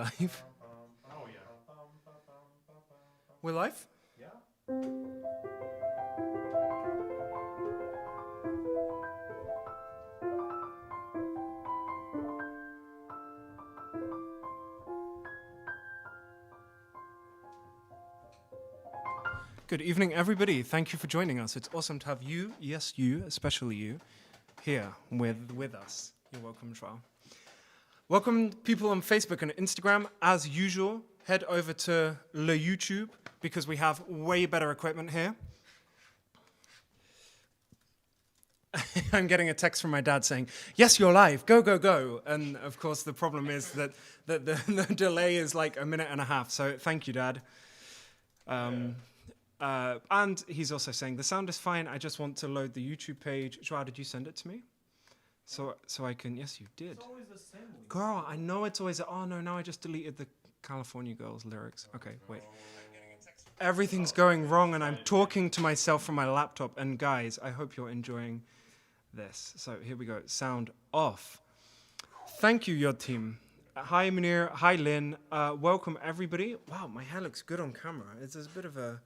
live? Oh, yeah. We're live? Yeah. Good evening, everybody. Thank you for joining us. It's awesome to have you, yes, you, especially you, here with us. You're welcome, João. Welcome, people on Facebook and Instagram. As usual, head over to the YouTube because we have way better equipment here. I'm getting a text from my dad saying, yes, you're live, go, go, go. And of course, the problem is that the delay is like a minute and a half. So thank you, Dad. And he's also saying, the sound is fine, I just want to load the YouTube page. João, did you send it to me? So I can, yes, you did. It's always the same. Girl, I know it's always, oh no, now I just deleted the California Girls lyrics. Okay, wait. Everything's going wrong and I'm talking to myself from my laptop. And guys, I hope you're enjoying this. So here we go, sound off. Thank you, your team. Hi, Munir. Hi, Lynn. Welcome, everybody. Wow, my hair looks good on camera. It's a bit of a...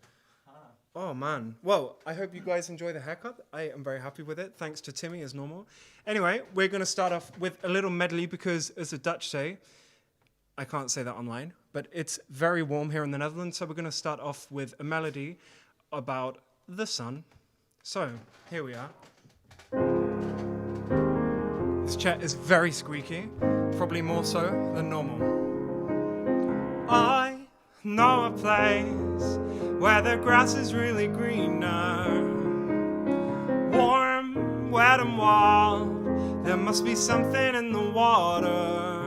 Oh, man. Well, I hope you guys enjoy the haircut. I am very happy with it. Thanks to Timmy, as normal. Anyway, we're going to start off with a little medley because, as the Dutch say, I can't say that online, but it's very warm here in the Netherlands, so we're going to start off with a melody about the sun. So, here we are. This chair is very squeaky, probably more so than normal. I know a place where the grass is really greener, warm, wet and wild. There must be something in the water.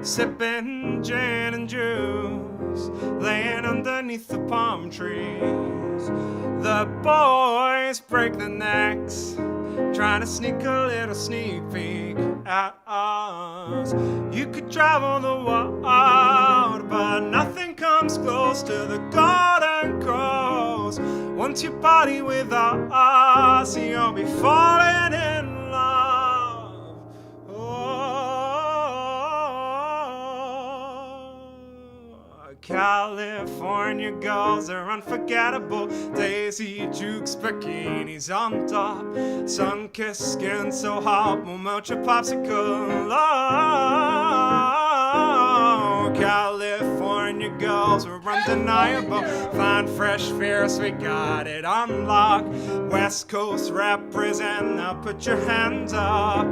Sipping gin and juice, laying underneath the palm trees. The boys break their necks, trying to sneak a little sneak peek at us. You could travel the world, but nothing comes close to the Golden Coast. Once you party with us, you'll be falling in love. Oh, California girls are unforgettable. Daisy Dukes bikinis on top, sun-kissed skin so hot will melt your popsicle. Oh, California girls are undeniable. Fine, fresh, fierce, we got it on lock. West Coast represent, now put your hands up.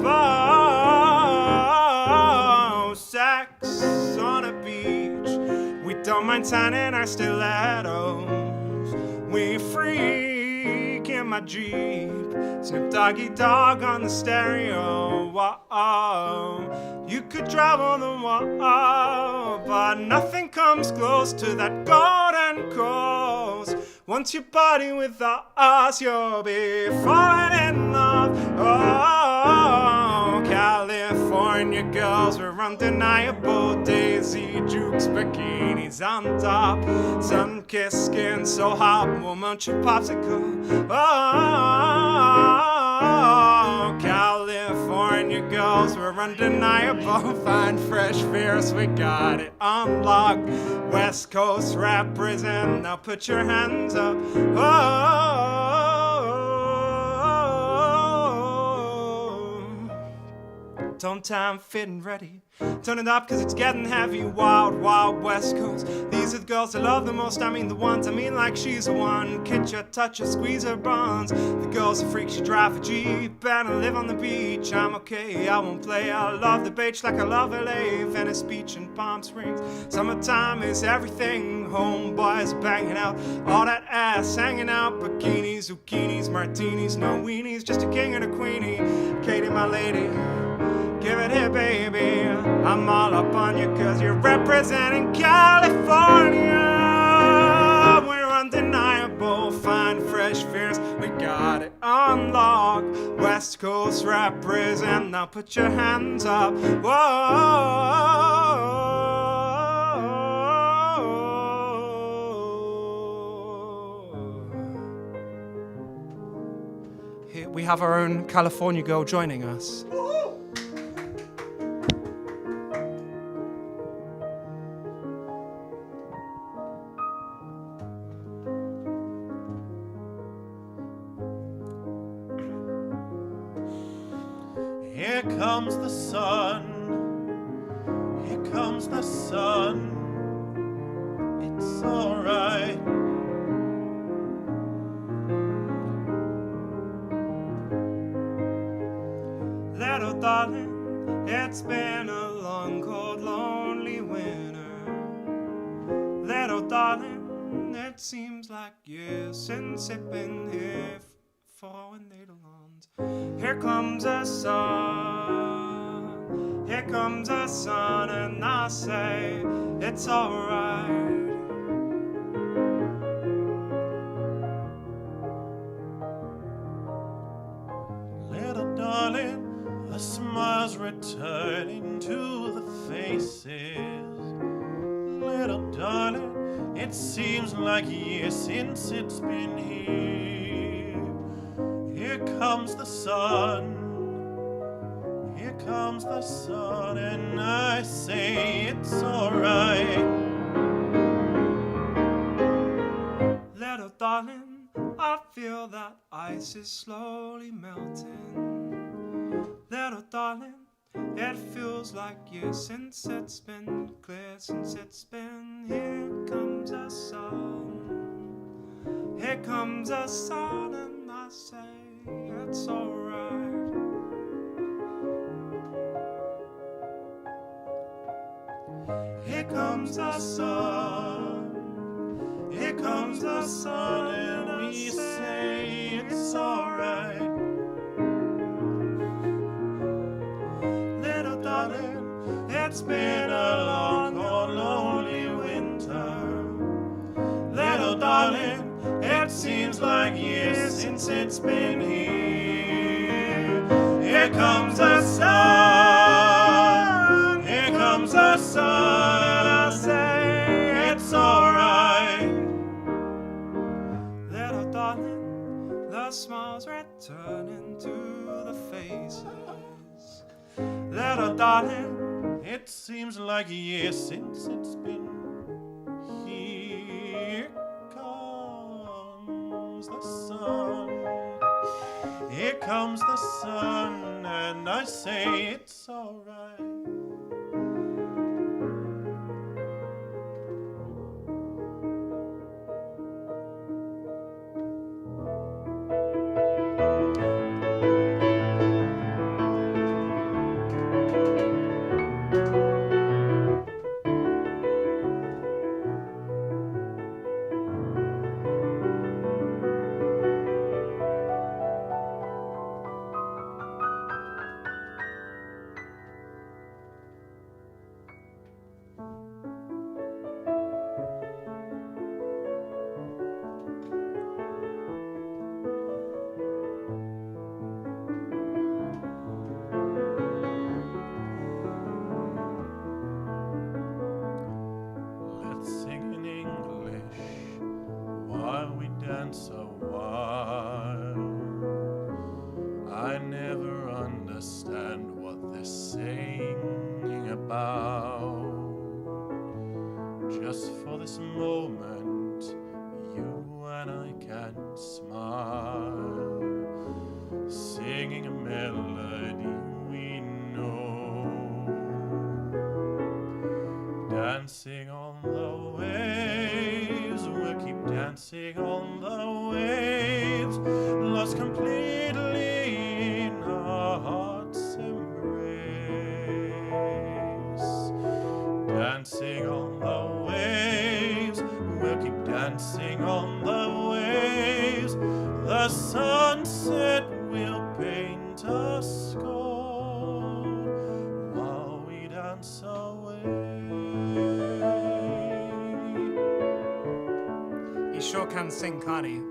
Oh, sex on a beach, we don't mind tanning our stilettos. We freak in my Jeep, Snoop Doggy Dogg on the stereo. Whoa. You could travel the world, but nothing comes close to that Golden Coast. Once you party with us, you'll be falling in love. Oh, California girls were undeniable. Daisy Dukes bikinis on top, sun-kissed skin so hot we'll munch your popsicle. Oh, California girls were undeniable. Fine, fresh, fierce, we got it on lock. West Coast represent, now put your hands up. Oh, tone time fitting ready. Turn it up cause it's getting heavy. Wild, wild West Coast. These are the girls I love the most. I mean the ones, I mean like she's the one. Kitch her, touch her, squeeze her buns. The girl's a freak, she drive a Jeep and I live on the beach. I'm okay, I won't play. I love the beach like I love LA, Venice Beach and Palm Springs. Summertime is everything. Homeboys banging out, all that ass hanging out. Bikinis, zucchinis, martinis, no weenies, just a king and a queenie. Katie, my lady, give it here, baby. I'm all up on you cause you're representing California. We're undeniable, fine, fresh, fierce, we got it on lock. West Coast represent, now put your hands up. Whoa. Here we have our own California girl joining us. Here comes the sun. Here comes the sun. It's alright. Little darling, it's been a long, cold, lonely winter. Little darling, it seems like years since it's been here for Nederland. Here comes the sun, here comes the sun, and I say it's alright. Little darling, the smiles returning to the faces. Little darling, it seems like years since it's been here. Here comes the sun. Here comes the sun, and I say it's alright. Little darling, I feel that ice is slowly melting. Little darling, it feels like years since it's been clear, since it's been. Here comes the sun. Here comes the sun, and I say it's alright. Here comes the sun. Here comes the sun, and we say it's alright. Little darling, it's been a long, cold, lonely winter. Little darling, it seems like years since it's been here. Here comes the sun. Here comes the sun, and I say it's alright. Little darling, the smiles returning to the faces. Little darling, It seems like years since it's been here. Comes the sun. Here comes the sun, and I say it's alright. Let's sing in English while we dance a while. I never understand what they're singing about. Just for this moment, you and I can smile, singing a melody we know, dancing on the waves. We'll keep dancing on the waves, lost completely in our heart's embrace. Dancing on the waves, we'll keep dancing on the waves. The sunset will paint a score while we dance away. he sure can sing, can't he?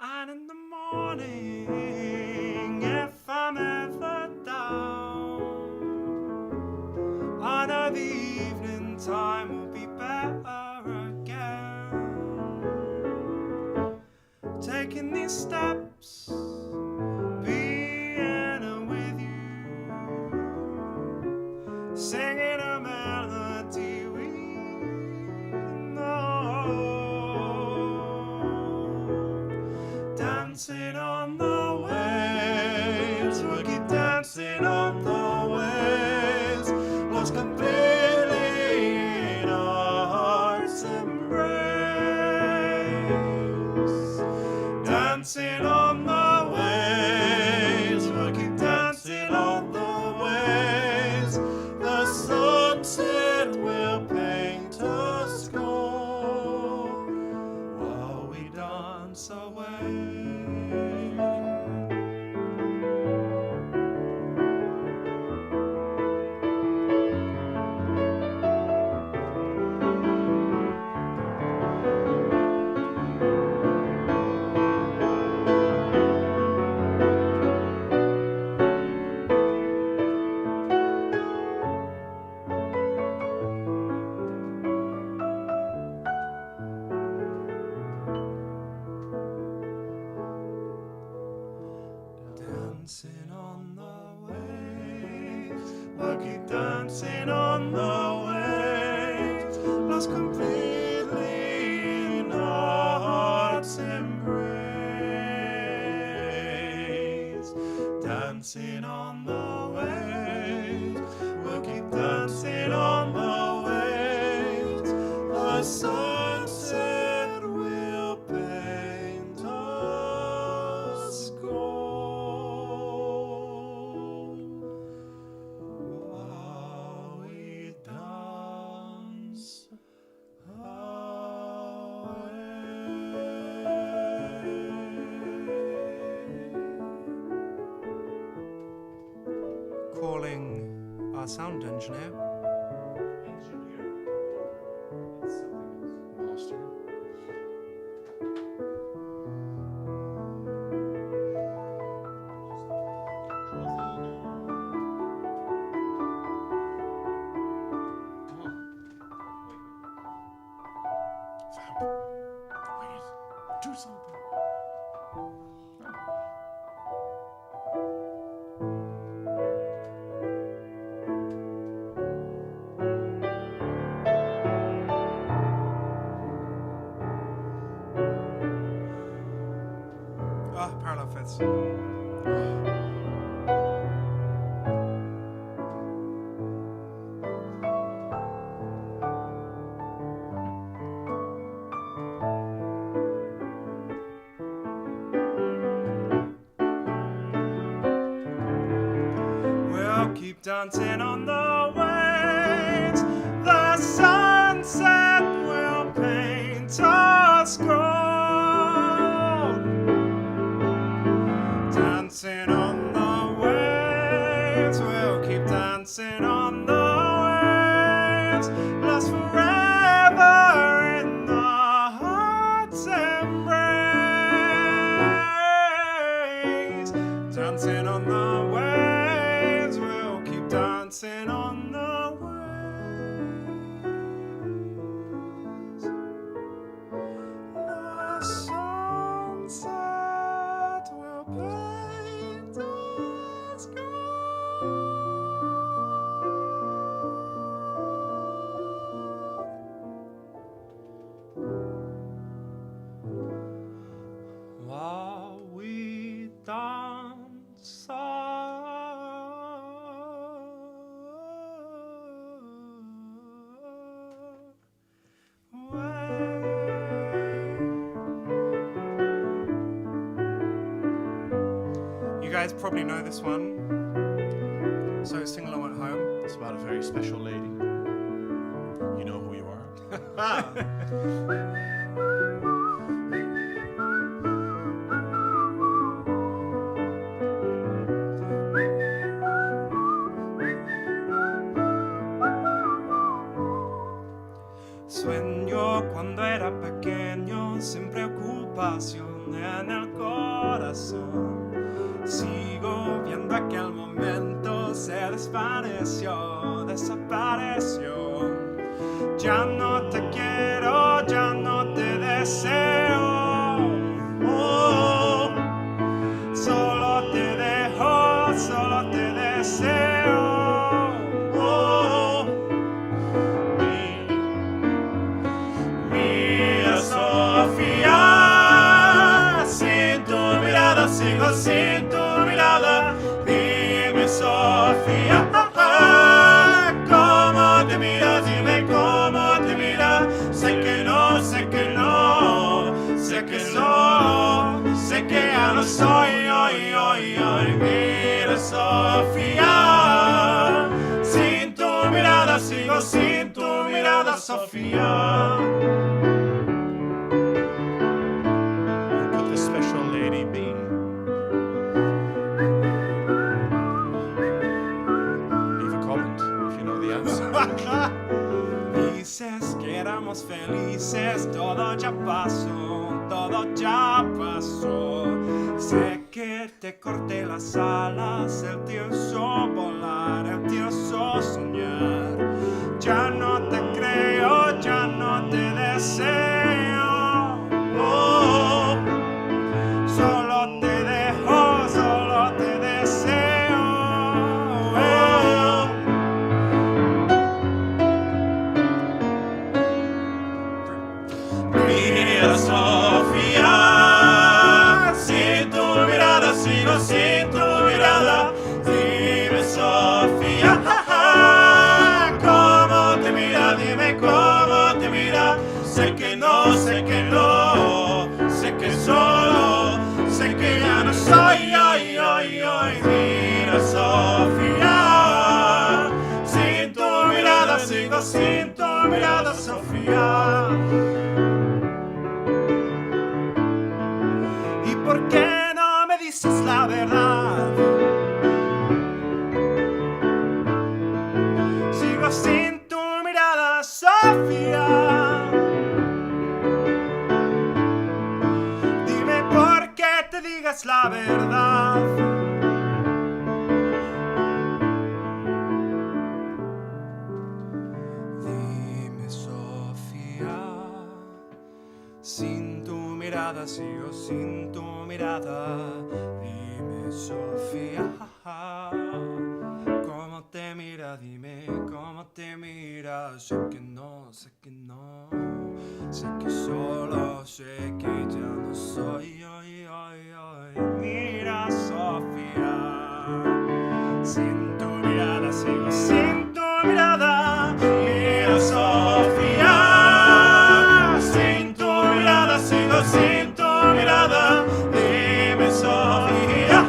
And in the morning, if I'm ever down, I know the evening time will be better again. Taking these steps, being with you, singing a melody we know. dancing on the waves. We'll keep dancing on the waves. Lost completely in our heart's embrace. Dancing on the waves. We'll keep dancing on the waves. The sunset will paint us gold while we dance away. Dancing on the waves, we'll keep dancing on the waves, lost completely in our heart's embrace. Dancing on the waves, we'll keep dancing on the waves. The sunset will paint us gold while we dance away. Calling our sound engineer. Engineer. It's something else. Master. Wait. Do something. Ah, parallel fifths. We'll keep dancing on the waves. The sunset will paint us gold. Dancing on the waves, we'll keep dancing on the waves. Lost forever in the heart's embrace. Dancing on the waves, we'll keep dancing on the waves. The sunset will paint us gold while we dance away. You guys probably know this one, so sing along at home. It's about a very special lady. You know who you are. Sueño cuando era pequeño, sin preocupación en el corazón. Sigo viendo aquel momento, se desvaneció, desapareció. Ya no te quiero, ya no te deseo. Oh, solo te dejo, solo te deseo. Oh, mía Sofía, si tú me sigo sin tu mirada. Dime, Sofía, ¿cómo te miras? Dime cómo te miras. Sé que no, sé que no, sé que no, sé que ya no soy hoy, hoy, hoy. Mira, Sofía, sin tu mirada sigo sin tu mirada, Sofía. Could the special lady be? Leave a comment if you know the answer. Dices que éramos felices, todo ya pasó, todo ya pasó. Sé que te corté las alas, el te usó volar, el te usó soñar. Ya no te creo, ya no te deseo. Oh, Solo te dejo, solo te deseo. oh. Mira, Sofía, sin tu mirada sigo sin tu mirada. Dime, Sofía, cómo te mira, dime cómo te mira. Sé que no, sé que no, sé que solo, sé que ya no soy, hoy, hoy, hoy. Mira, Sofía, sin tu mirada sigo sin tu mirada, Sofía. ¿Y por qué no me dices la verdad? Sigo sin tu mirada, Sofía. Dime por qué te digas la verdad. Dime, Sofía. Sin tu mirada, sigo sin tu mirada. Dime, Sofía, ¿cómo te mira? Dime, ¿cómo te mira? Sé que no, sé que no. Sé que solo, sé que ya no soy. Hoy, hoy, hoy. Mira, Sofía. Sin tu mirada, sigo sin tu mirada. Mira, Sofía. Sin tu mirada, sigo sin tu mirada. Dime, Sofía,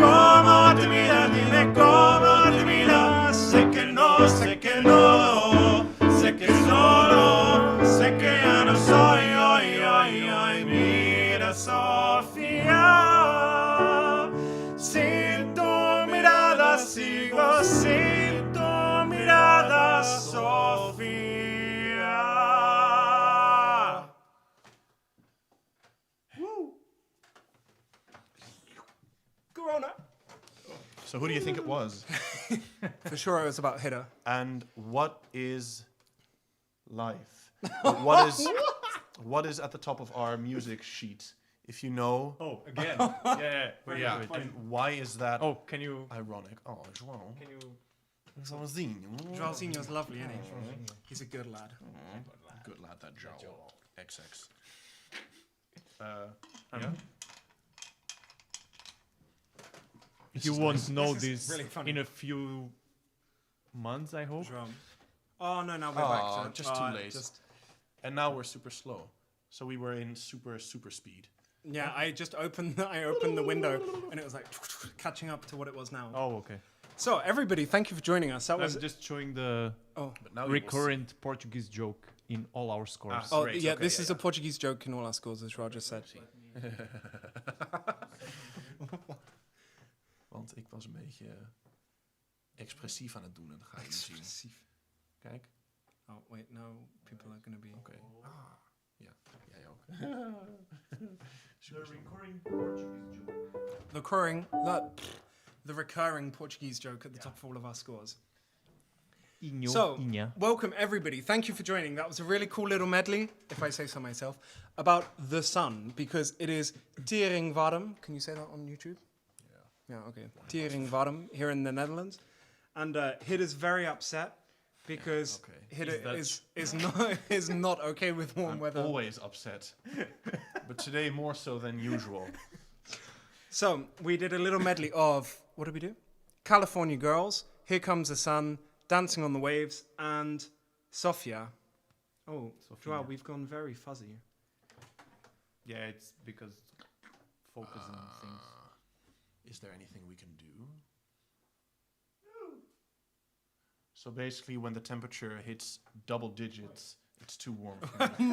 ¿cómo te mira? Dime cómo te mira. Sé que no, sé que no, sé que solo, sé que ya no soy, hoy, hoy, hoy. Mira, Sofía, sin tu mirada sigo sin tu mirada, Sofía. Corona. So who do you think it was? For sure it was about Hidde. And what is life? What is at the top of our music sheet? If you know, Oh, again. Yeah. yeah, and why is that Oh, can you? ironic? Oh, João. Can you? Joãozinho. Joãojinho's lovely, isn't he? He's a good lad. Good lad, that João. XX. Yeah. You won't know This is this really funny. in a few months, I hope. João. Oh no, now we're Oh, back to just too late. And now we're super slow. So we were in super speed. Yeah, I just opened the window and it was like catching up to what it was now. Oh, okay. So everybody, thank you for joining us. That was I'm just showing the oh But now you will recurrent Portuguese joke in all our scores. oh Great, yeah, okay, this yeah, is a Portuguese joke in all our schools, as Roger said. Want ik was een beetje expressief aan het doen en dat ga je nu zien. Kijk. Oh wait, now people are gonna be. Oké. Ja, jij ook. The recurring Portuguese joke. The recurring Portuguese joke at the top of all of our scores. Inho, So, Inha. welcome everybody. Thank you for joining. That was a really cool little medley, if I say so myself, about the sun, because it is tering warm. Can you say that on YouTube? Yeah, okay. Tering warm here in the Netherlands. And Hidde's very upset because okay. Hidde is not okay with warm I'm weather. always upset. But today more so than usual. So we did a little medley of, what did we do? California Girls, Here Comes the Sun, Dancing on the Waves, and Sofía. Oh, Sofía. João, we've gone very fuzzy. Yeah, it's because focus on things. Is there anything we can do? So basically, when the temperature hits double digits, it's too warm for me.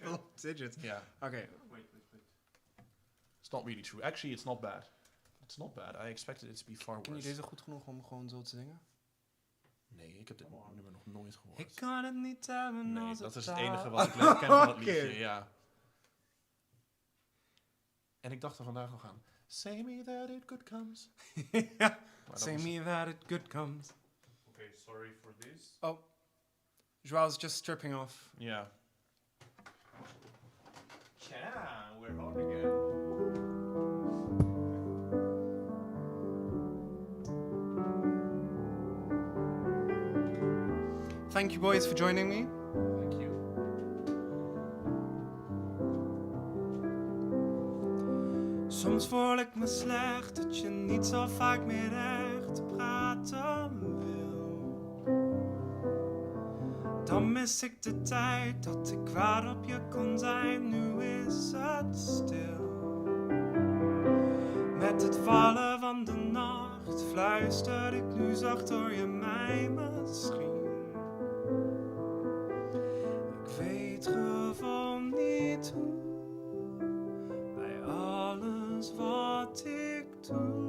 Double digits. Yeah, Okay. Wait. it's not really true. Actually, it's not bad. It's not bad. I expected it to be far Ken je worse. deze goed genoeg om gewoon zo te zingen? Nee, ik heb dit nummer nog nooit gehoord. Ik kan het niet hebben Nee, als dat is het het enige zou- wat ik ken van het Oké. liedje, ja. En ik dacht er vandaag nog aan. Say me that it good comes. Ja. Maar dat Say was- me that it good comes. Okay, sorry for this. Oh. João's just stripping off. Ja. Yeah, we're on again. Thank you boys for joining me. Thank you. Soms voel ik me slecht dat je niet zo vaak meer echt praten wil. Dan mis ik de tijd dat ik kwaad op je kon zijn, nu is het stil. Met het vallen van de nacht fluister ik nu zacht, hoor je mij misschien. Ik weet gewoon niet hoe. Bij alles wat ik doe.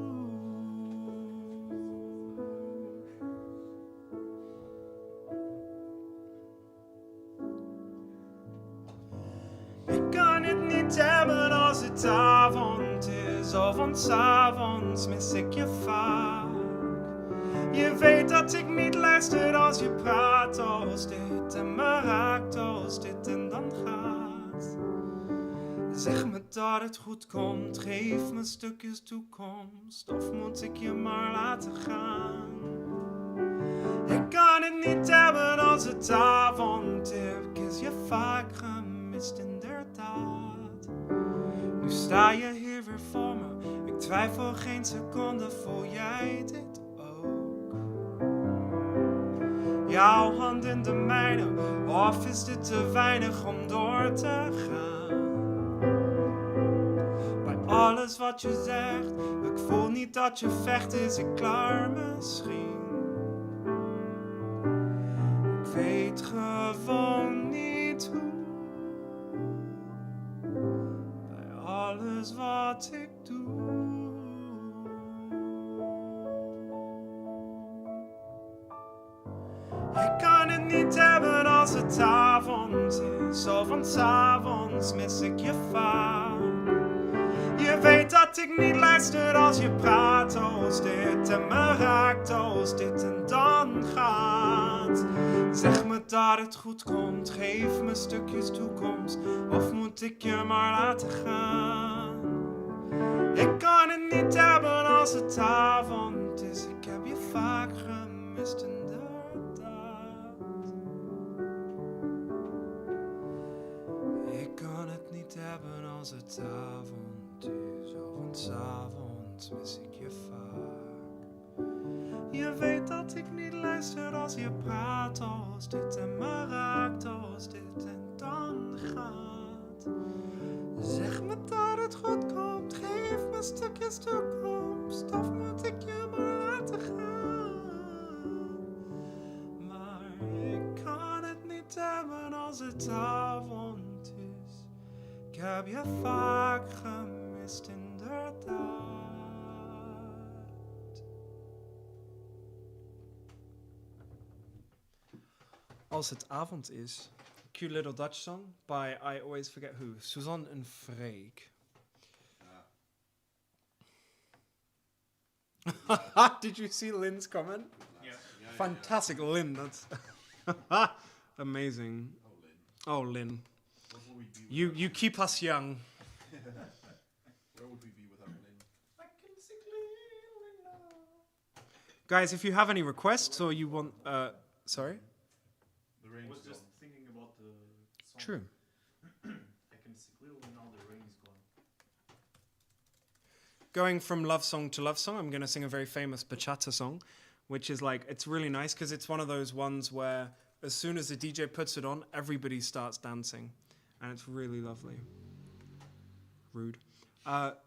Ik kan het niet hebben als het avond is, want 's avonds mis ik je vaak. Je weet dat ik niet luister als je praat als dit en me raakt als dit en dan gaat. Zeg me dat het goed komt, geef me stukjes toekomst, of moet ik je maar laten gaan? Ik kan het niet hebben als het avond is, ik is je vaak gemist inderdaad. Nu sta je hier weer voor me, ik twijfel geen seconde, voel jij dit ook? Jouw hand in de mijne, of is dit te weinig om door te gaan? Bij alles wat je zegt, ik voel niet dat je vecht, is ik klaar misschien? Ik weet gewoon niet hoe. Bij alles wat ik doe. Ik kan het niet hebben als het avond is, want 's avonds mis ik je vaak. Je weet dat ik niet luister als je praat als dit en me raakt als dit en dan gaat. Zeg me dat het goed komt, geef me stukjes toekomst, of moet ik je maar laten gaan? Ik kan het niet hebben als het avond is, ik heb je vaak gemist inderdaad. Ik kan het niet hebben als het avond is, want 's avonds mis ik je vaak. Je weet dat ik niet luister als je praat als dit en me raakt als dit en dan gaat. Zeg me dat het goed komt, geef me stukjes toekomst, of moet ik je maar laten gaan? Maar ik kan het niet hebben als het avond is, ik heb je vaak gemist inderdaad. Als het avond is, cute little Dutch song by I always forget who, Suzanne and Freek. Did you see Lynn's comment? Yeah. Fantastic, Lynn. That's amazing. Oh, Lynn. What would we be You keep us young. Where would we be without Lynn? Guys, if you have any requests or you want... sorry? The I rain was is just gone. thinking about the song. True. I can see clearly now the rain is gone. going from love song to love song, I'm going to sing a very famous bachata song, which is like, it's really nice because it's one of those ones where as soon as the DJ puts it on, everybody starts dancing. And it's really lovely. Rude.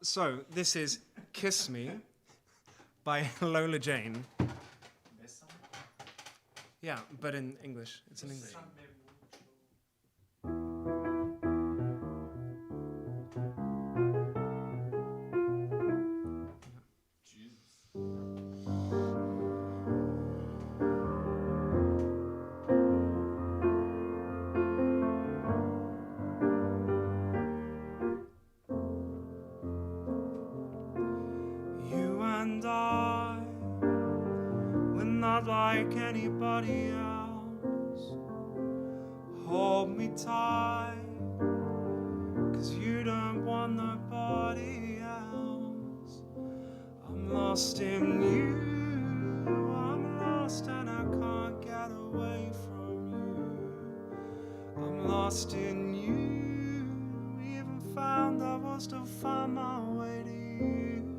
So this is Kiss Me by Lola Jane. Yeah, but in English. It's in English. Like anybody else, hold me tight, 'cause you don't want nobody else. I'm lost in you, I'm lost and I can't get away from you. I'm lost in you, even found I will still find my way to you.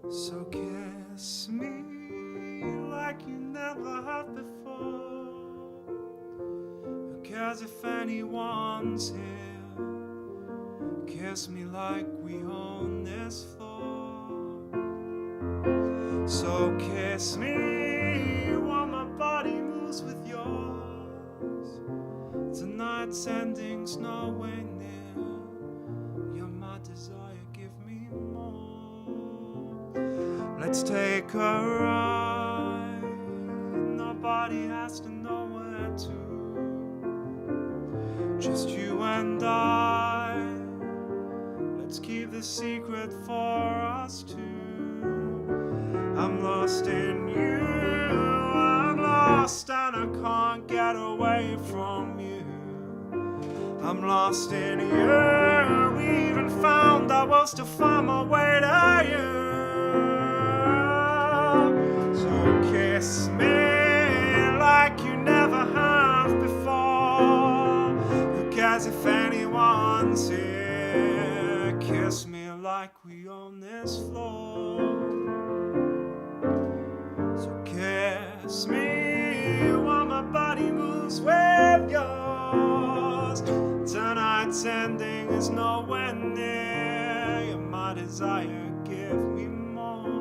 So kiss me like you never have before. Who cares if anyone's here? Kiss me like we own this floor. So kiss me while my body moves with yours. Tonight's ending's nowhere near. You're my desire, give me more. Let's take a ride. Nobody has to know where to. Just you and I. Let's keep the secret for us two. I'm lost in you. I'm lost and I can't get away from you. I'm lost in you. We even found I will still find my way to you. Kiss me like you never have before. Who cares if anyone's here? Kiss me like we own this floor. So kiss me while my body moves with yours. Tonight's ending is nowhere near. You're my desire, give me more.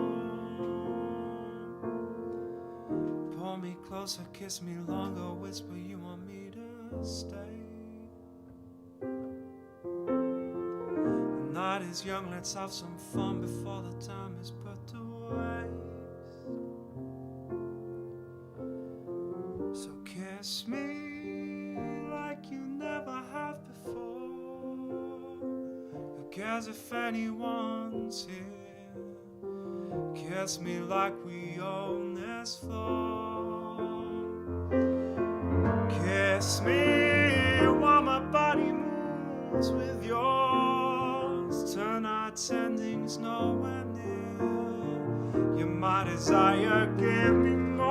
Pull me closer, kiss me longer, whisper you want me to stay. The night is young, let's have some fun before the time is put to waste. So kiss me like you never have before. Who cares if anyone's here? Kiss me like we own this floor. Kiss me while my body moves with yours. Tonight's ending's nowhere near. You're my desire, give me more.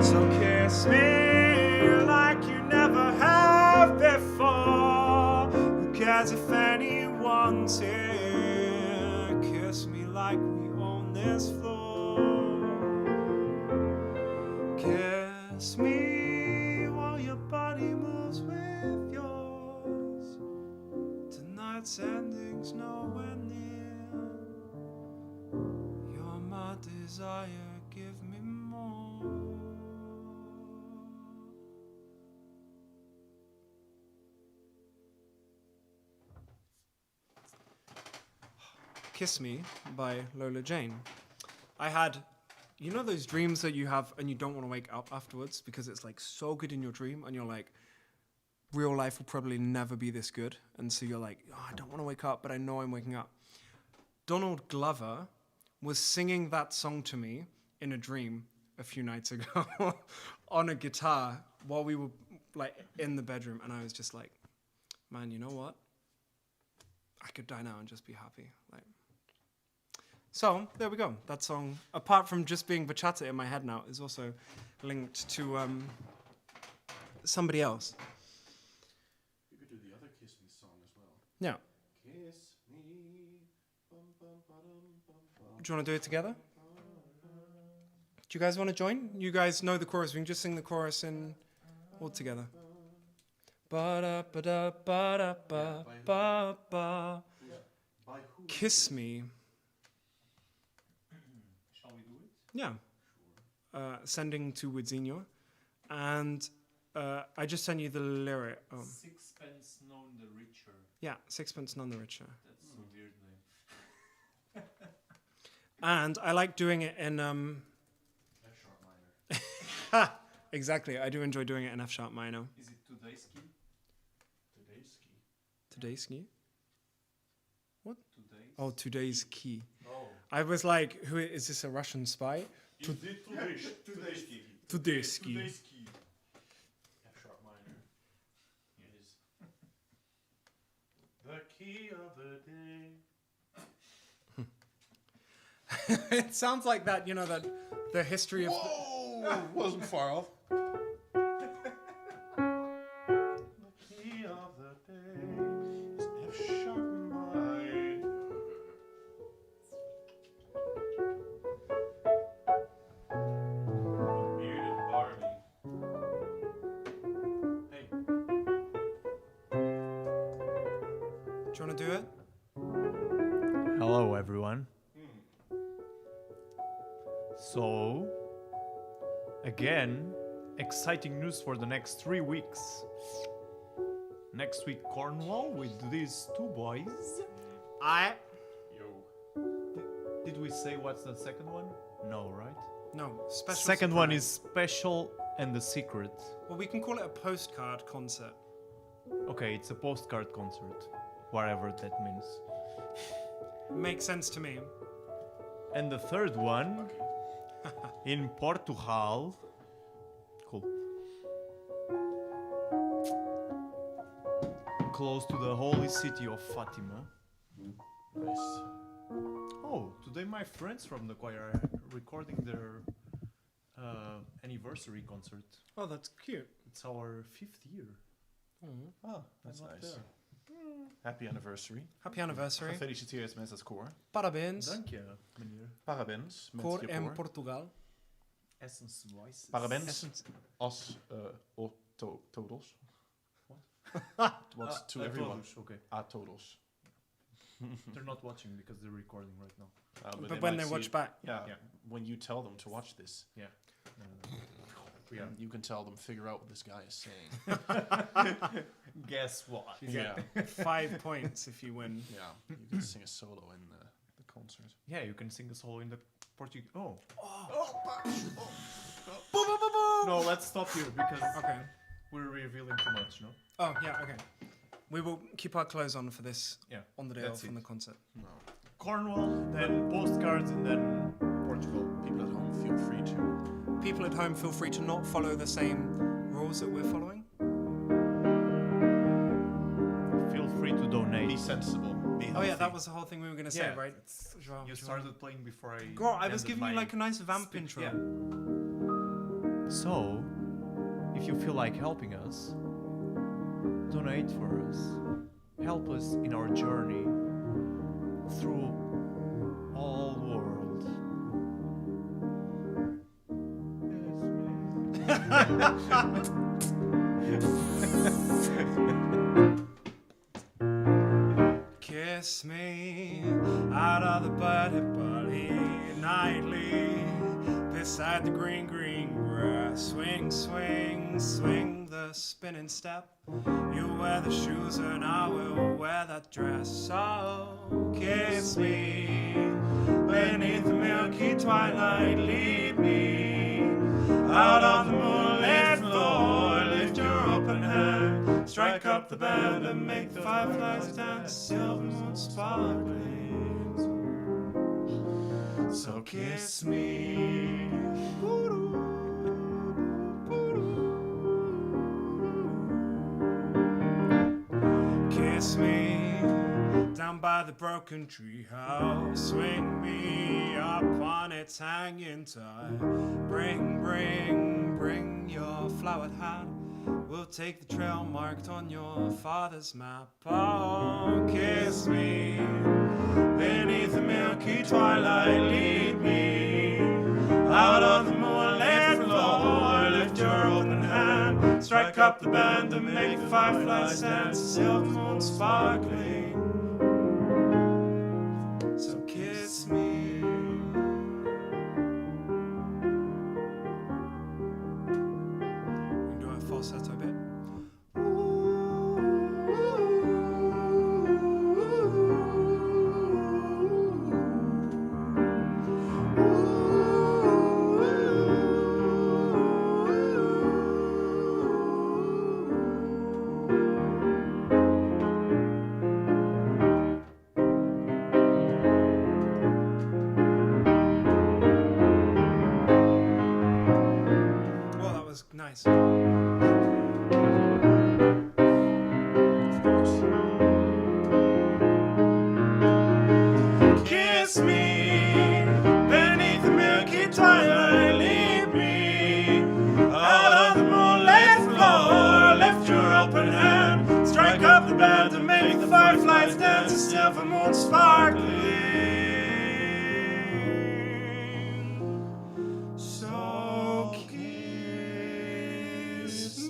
So kiss me like you never have before. Who cares if anyone's here? Kiss me like we own this floor. Kiss me while your body moves with yours. Tonight's ending's nowhere near. You're my desire, give me more. Kiss Me by Lola Jane. I had, you know those dreams that you have and you don't want to wake up afterwards because it's like so good in your dream and you're like, real life will probably never be this good. And so you're like, oh, I don't want to wake up, but I know I'm waking up. Donald Glover was singing that song to me in a dream a few nights ago on a guitar while we were like in the bedroom. And I was just like, man, you know what? I could die now and just be happy. Like, so there we go. That song, apart from just being bachata in my head now, is also linked to somebody else. You could do the other Kiss Yeah. Kiss me. Bum, bum, ba-dum, bum, bum. Do you want to do it together? Do you guys want to join? You guys know the chorus. We can just sing the chorus in all together. Ba da ba da ba da ba ba ba. By who? Kiss me. Shall we do it? Yeah. Sending to Widzinho. And I just sent you the lyric. Oh. Sixpence none the richer. Yeah, sixpence none the richer. That's a weird name. And I like doing it in F sharp minor. exactly. I do enjoy doing it in F sharp minor. Is it today's key? Today's ski. Today's key. Today's? Oh, today's key. Oh. I was like, who is this? A Russian spy? Is it today's ski? Today's key. Today's ski. F sharp minor. It is. The key of the day. It sounds like that, you know, that the history of. Whoa! Wasn't far off. The key of the day is F sharp minor. Bearded Barbie. Hey. Do you want to do it? Hello, everyone. So, again, exciting news for the next 3 weeks. Next week, Cornwall with these two boys. Yo. Did we say what's the second one? No, right? No, special. Second one surprise. is Special and the Secret. Well, we can call it a postcard concert. Okay, it's a postcard concert, whatever that means. Makes sense to me. And the third one in Portugal. Cool. Close to the holy city of Fatima. Nice. Oh, today my friends from the choir are recording their anniversary concert. Oh, that's cute. It's our 5th year. Oh, that's I'm up nice. there. Happy anniversary. Happy anniversary. Gefeliciteerd met het koor. Parabéns. Dank je, meneer. Parabéns met Koor je in koor. Portugal. Essence Voices. Parabéns als totals. What's to everyone? Todos, okay. Totals. They're not watching because they're recording right now. But when they might watch see- back. yeah, Yeah. when you tell them to watch this, Yeah. yeah, you can tell them figure out what this guy is saying. Guess what? You yeah, get 5 points if you win. yeah, you can sing a solo in the concert. Yeah, you can sing a solo in the Portuguese. Oh. No, let's stop here because Okay. we're revealing too much, no? Oh, yeah, okay. We will keep our clothes on for this Yeah. on the day that's off from it. the concert. No, Cornwall, then postcards, and then Portugal. people at home feel free to. People at home, feel free to not follow the same rules that we're following. Feel free to donate. Be sensible. Be healthy. Oh, yeah, that was the whole thing we were going to say, Yeah, right? You started playing before I. God, I was ended giving you my like a nice vamp speech. intro. Yeah. So, if you feel like helping us, donate for us. Help us in our journey through all world. Kiss me out of the buddy nightly beside the green grass. Swing, swing, swing the spinning step. You wear the shoes and I will wear that dress. So kiss me beneath the milky twilight. Lead me out on the moonlit floor. Lift your open hand, strike up the band and make the fireflies dance. Silver moon sparkling. So kiss me. Kiss me down by the broken tree house. Swing me up on its hanging tide. Bring, bring, bring your flowered hat. We'll take the trail marked on your father's map. Oh, kiss me beneath the milky twilight. Lead me out on the moonlit floor. Lift your open hand, strike up the band to make the fireflies dance. Silver moon sparkling, so kiss me. We can do a falsetto bit. Nice. Kiss me beneath the milky twilight. Lead me out on the moonlit floor. Lift your open hand, strike up the band to make the fireflies dance. A silver moon sparkling. So kiss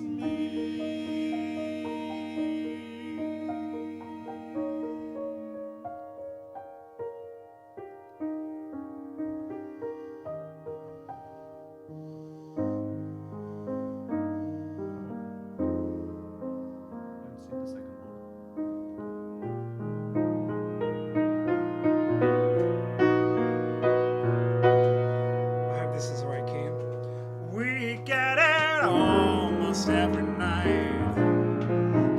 me. I hope this is the right key. We get it almost every night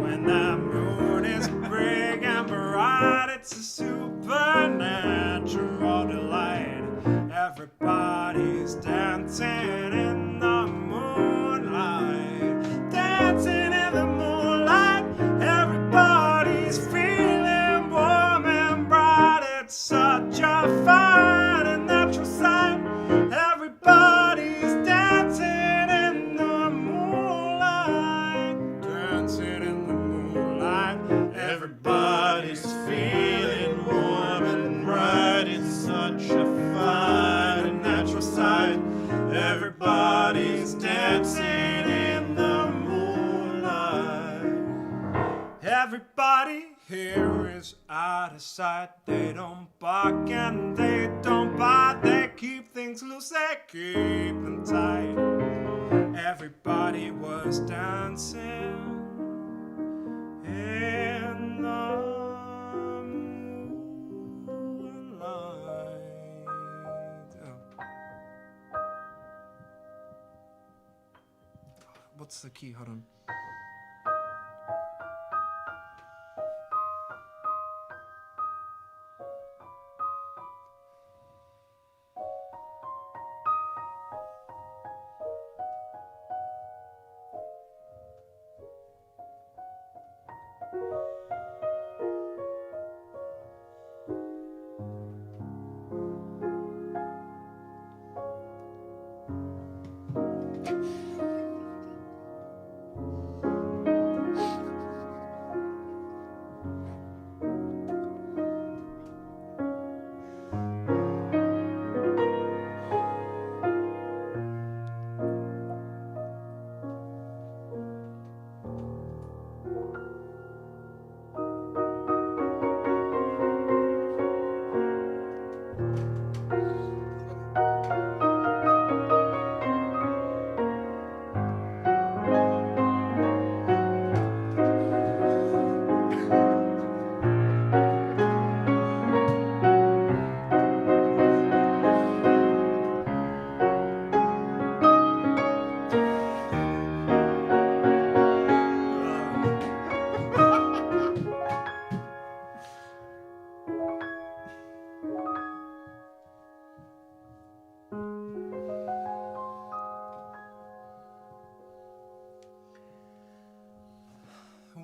when the moon is big and bright. It's a supernatural delight. Everybody's dancing in the moonlight, dancing in the moonlight. Everybody's feeling warm and bright. It's such a fine and natural sight. Everybody's dancing in the moonlight, dancing in the moonlight. Everybody's feeling warm and bright. It's such a fine and natural sight. Everybody's dancing in the moonlight. Everybody here is out of sight. They don't bark and they don't bite. They keep things loose, they keep them tight. Everybody was dancing in the moonlight. What's the key? Hold on.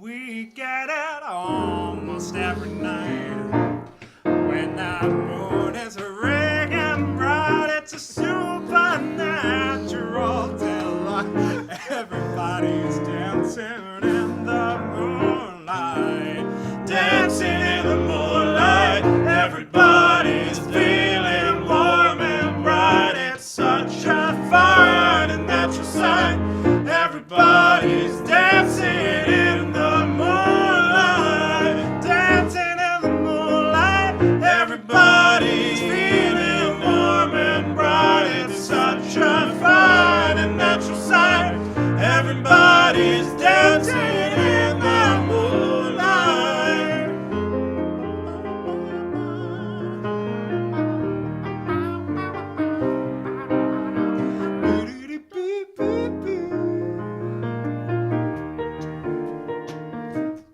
We get it almost every night when the moon is ring and bright. It's a supernatural delight. Everybody's down. dancing in the moonlight, dancing in the moonlight. Everybody's feeling warm and bright. It's such a fine and natural sight. Everybody's dancing in the moonlight, dancing in the moonlight. Everybody's feeling warm and bright. It's such a fine and natural sight. Everybody's dancing in the moonlight.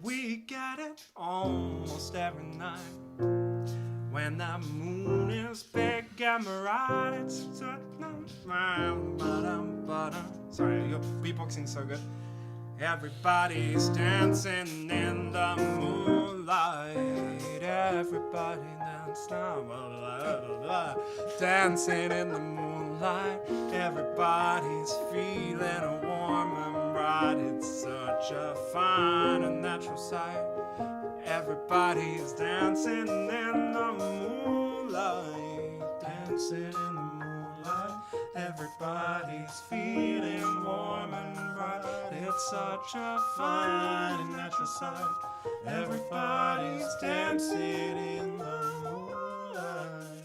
We get it almost every night when the moon is big and bright. It's sorry, your beatboxing's so good. Everybody's dancing in the moonlight. Everybody dance now, dancing in the moonlight. Everybody's feeling warm and bright. It's such a fine and natural sight. Everybody's dancing in the moonlight, dancing in the moonlight. Everybody's feeling warm and bright. It's such a fine and natural sight. Everybody's dancing in the moonlight.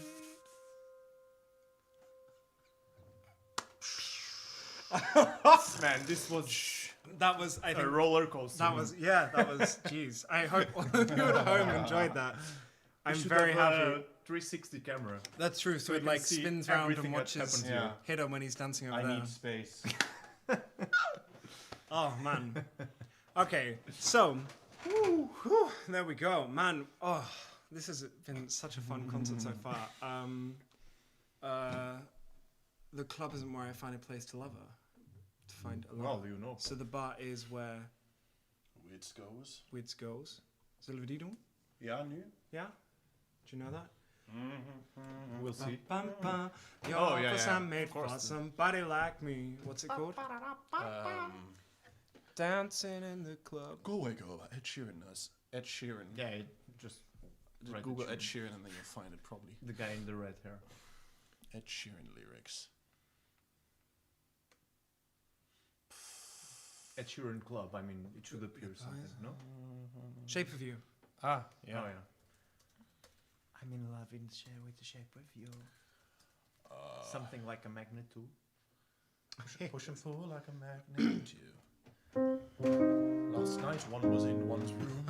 Man, this was That was, I a think, roller coaster. that was, jeez. I hope all of you at home enjoyed that. I'm very happy. 360 camera. That's true, so you it can like see spins round everything and that watches happens here. Hidde when he's dancing over I there. need space. Oh, man. Okay, so, there we go. Man, this has been such a fun concert so far. The club isn't where I find a place to love her. To find a love. Well, you know. So the bar is where Wids goes. Wids goes. Zullen we die doen? Ja, nu? Yeah? Do you know that? We'll see. Bum, bum. Your Oh, yeah, offers yeah. are made Of course. for somebody like me. What's it called? Dancing in the club. Go away, go away. Ed Sheeran does. Ed Sheeran. Yeah, just write Google Ed Ed Sheeran and then you'll find it probably. the guy in the red hair. Ed Sheeran lyrics. Ed Sheeran club. I mean, it should appear something, no? Shape of You. Ah, Oh yeah. I'm in love with the shape of you. Something like a magnet too. Push and pull like a magnet too. Last night one was in one's room.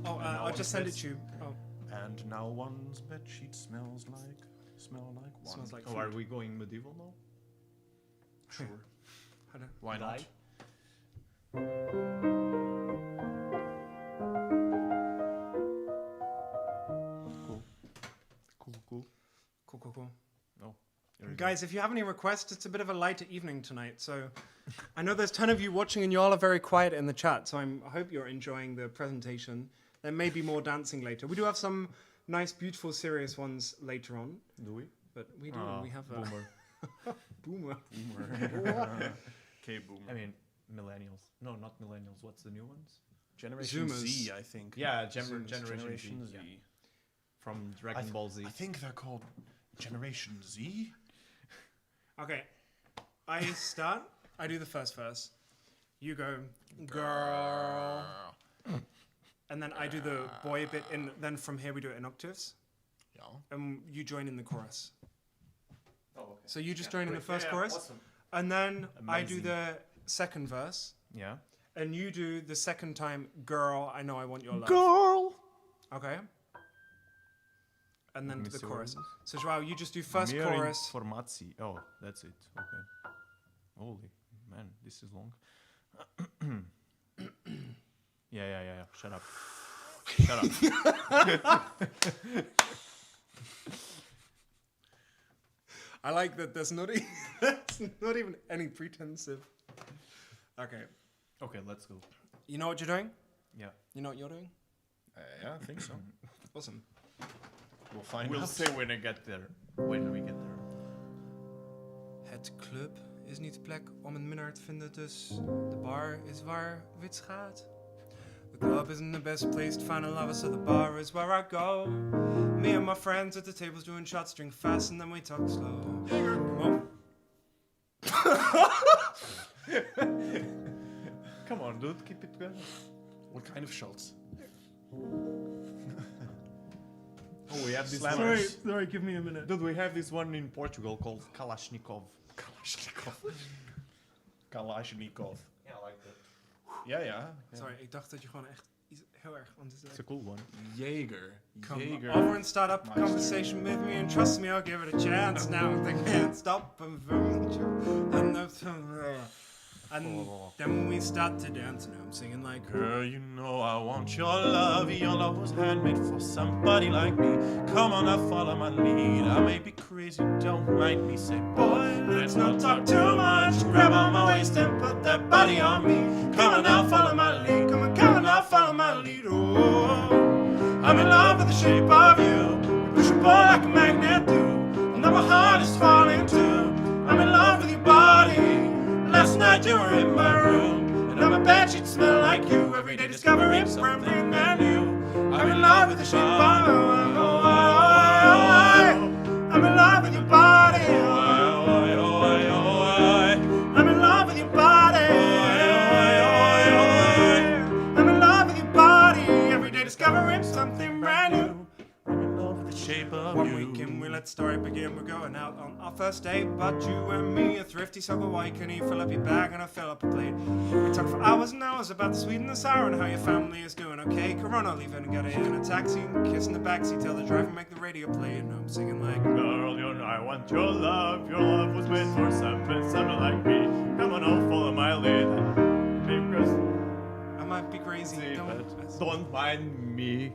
I'll just send it to you. Oh, And now one's bed sheet smells like one. smells like Oh, food. are we going medieval now? Sure. I don't- Why not? Die? Cool. Cool. No. There we go. Guys, if you have any requests, it's a bit of a lighter evening tonight. So I know there's a ton of you watching and you all are very quiet in the chat. So I hope you're enjoying the presentation. There may be more dancing later. We do have some nice, beautiful, serious ones later on. Do we? But we do. Ah, We have a boomer. boomer. Okay, boomer. I mean, millennials. No, not millennials. What's the new ones? Generation Zoomers. Z, I think. Yeah, Zoomers. Generation Z. Z. Yeah. From Dragon Ball Z. I think they're called Generation Z. Okay. I start. I do the first verse. You go, girl. And then I do the boy bit, and then from here we do it in octaves. Yeah. And you join in the chorus. Oh, okay. So you just join in the Great. first Yeah, chorus. Awesome. And then I do Amazing. the second verse. Yeah. And you do the second time, girl, I know I want your love. Girl. Okay. And then Let me to the see what chorus. it is. So João, you just do first Meer chorus. Informatie. Oh, that's it. Okay. Holy man, this is long. Yeah. Shut up. I like that there's not, there's not even any pretensive. Okay. Okay, let's go. You know what you're doing? Yeah. You know what you're doing? Yeah, I think so. Awesome. We'll find We'll out. say when I get there. When we get there. Het club is niet de plek om een minnaar te vinden, dus de bar is waar wits gaat. The club isn't the best place to find a lover, so the bar is where I go. Me and my friends at the tables doing shots, drink fast and then we talk slow. Come Come on, dude, keep it going. What kind of shots? Oh, we have this Slammers. one. sorry, give me a minute. Dude, we have this one in Portugal called Kalashnikov. Kalashnikov. Yeah, I like that. Ja. Sorry, ik dacht dat je gewoon echt iets heel erg... Want het is It's a cool one. Jager. Come over and start up a conversation with me, and trust me, I'll give it a chance. Now they can't stop and then we start to dance, and I'm singing like, Girl, you know I want your love. Your love was handmade for somebody like me. Come on, now follow my lead. I may be crazy, don't mind me. Say, boy, let's not talk too much. Grab on my waist and put that body on me. Come on, now follow my lead. Come on, now follow my lead. Oh, I'm in love with the shape of you. You push and pull like a magnet do. And now my heart is falling too. I'm in love with your body. Last night you were in my room, and on my bedsheet smell like you. Every day discovering something brand new. I'm in love with the shape of you. I'm in love with your body. I'm in love with your body. I'm in love with your body. Every day discovering something brand new. I'm in love with the shape of one you. weekend we let the story begin. We're going out on our first date, but you and me are thrifty, so go why can you fill up your bag and I fill up a plate. We talk for hours and hours about the sweet and the sour and how your family is doing okay. Corona, leave it and get in a taxi and kiss in the backseat. Tell the driver make the radio play, and I'm singing like, Girl, you know I want your love. Your love was made for someone like me. Come on, I'll follow my lead. Because I might be crazy. don't mind me.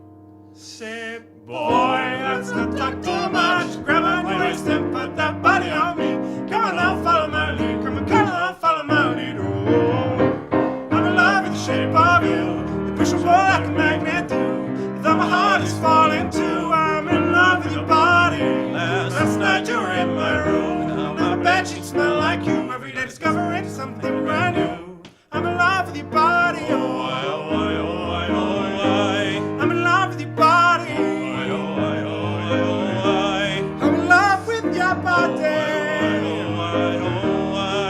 Say, Boy, let's not talk too much. Grab on your waist and put that body on me. Come on, now follow my lead. Come on, now follow my lead. Oh, I'm in love with the shape of you. You push and pull like a magnet do. Though my heart is falling too. I'm in love with your body. Last night you were in my room, and my bedsheets smell like you. Every day discovering something brand new. I'm in love with your body. Oh, I'm in love with your body. I'm in love with your body.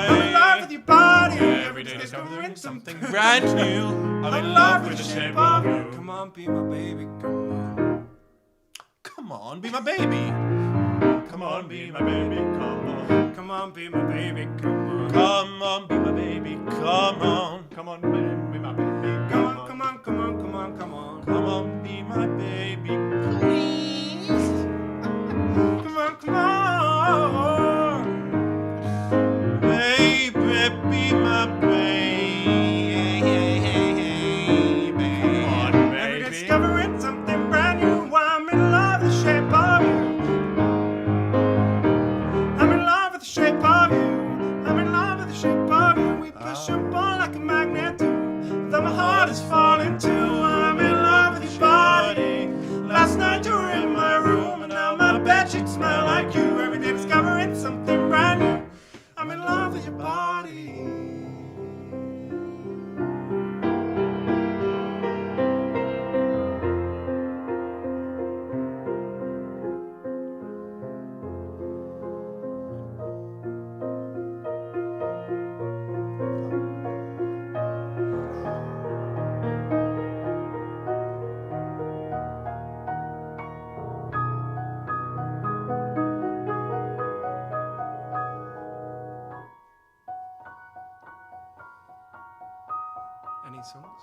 I'm in love with your body. Every day discovering something brand new. I'm in love with the shape of you. come on, be my baby, come on. Come on, be my baby. Come on, be my baby. Come on. Come on, be my baby, come on. Come on, be my baby. Come on. Come on, baby, be my baby. Come on, come on, come on, come on, come on. Come on, be my baby. Please. Come on, come on. Baby, be my baby. Come on, Every day baby. discovering something brand new. I'm in love with the shape of you. I'm in love with the shape of you. I'm in love with the shape of you. We push and pull like a magnet do. Though my heart is falling too. I'm in love with your body. Last night you were in my room, and now my bedsheets smell like you. Every day discovering something brand new. I'm in love with your body. Any songs?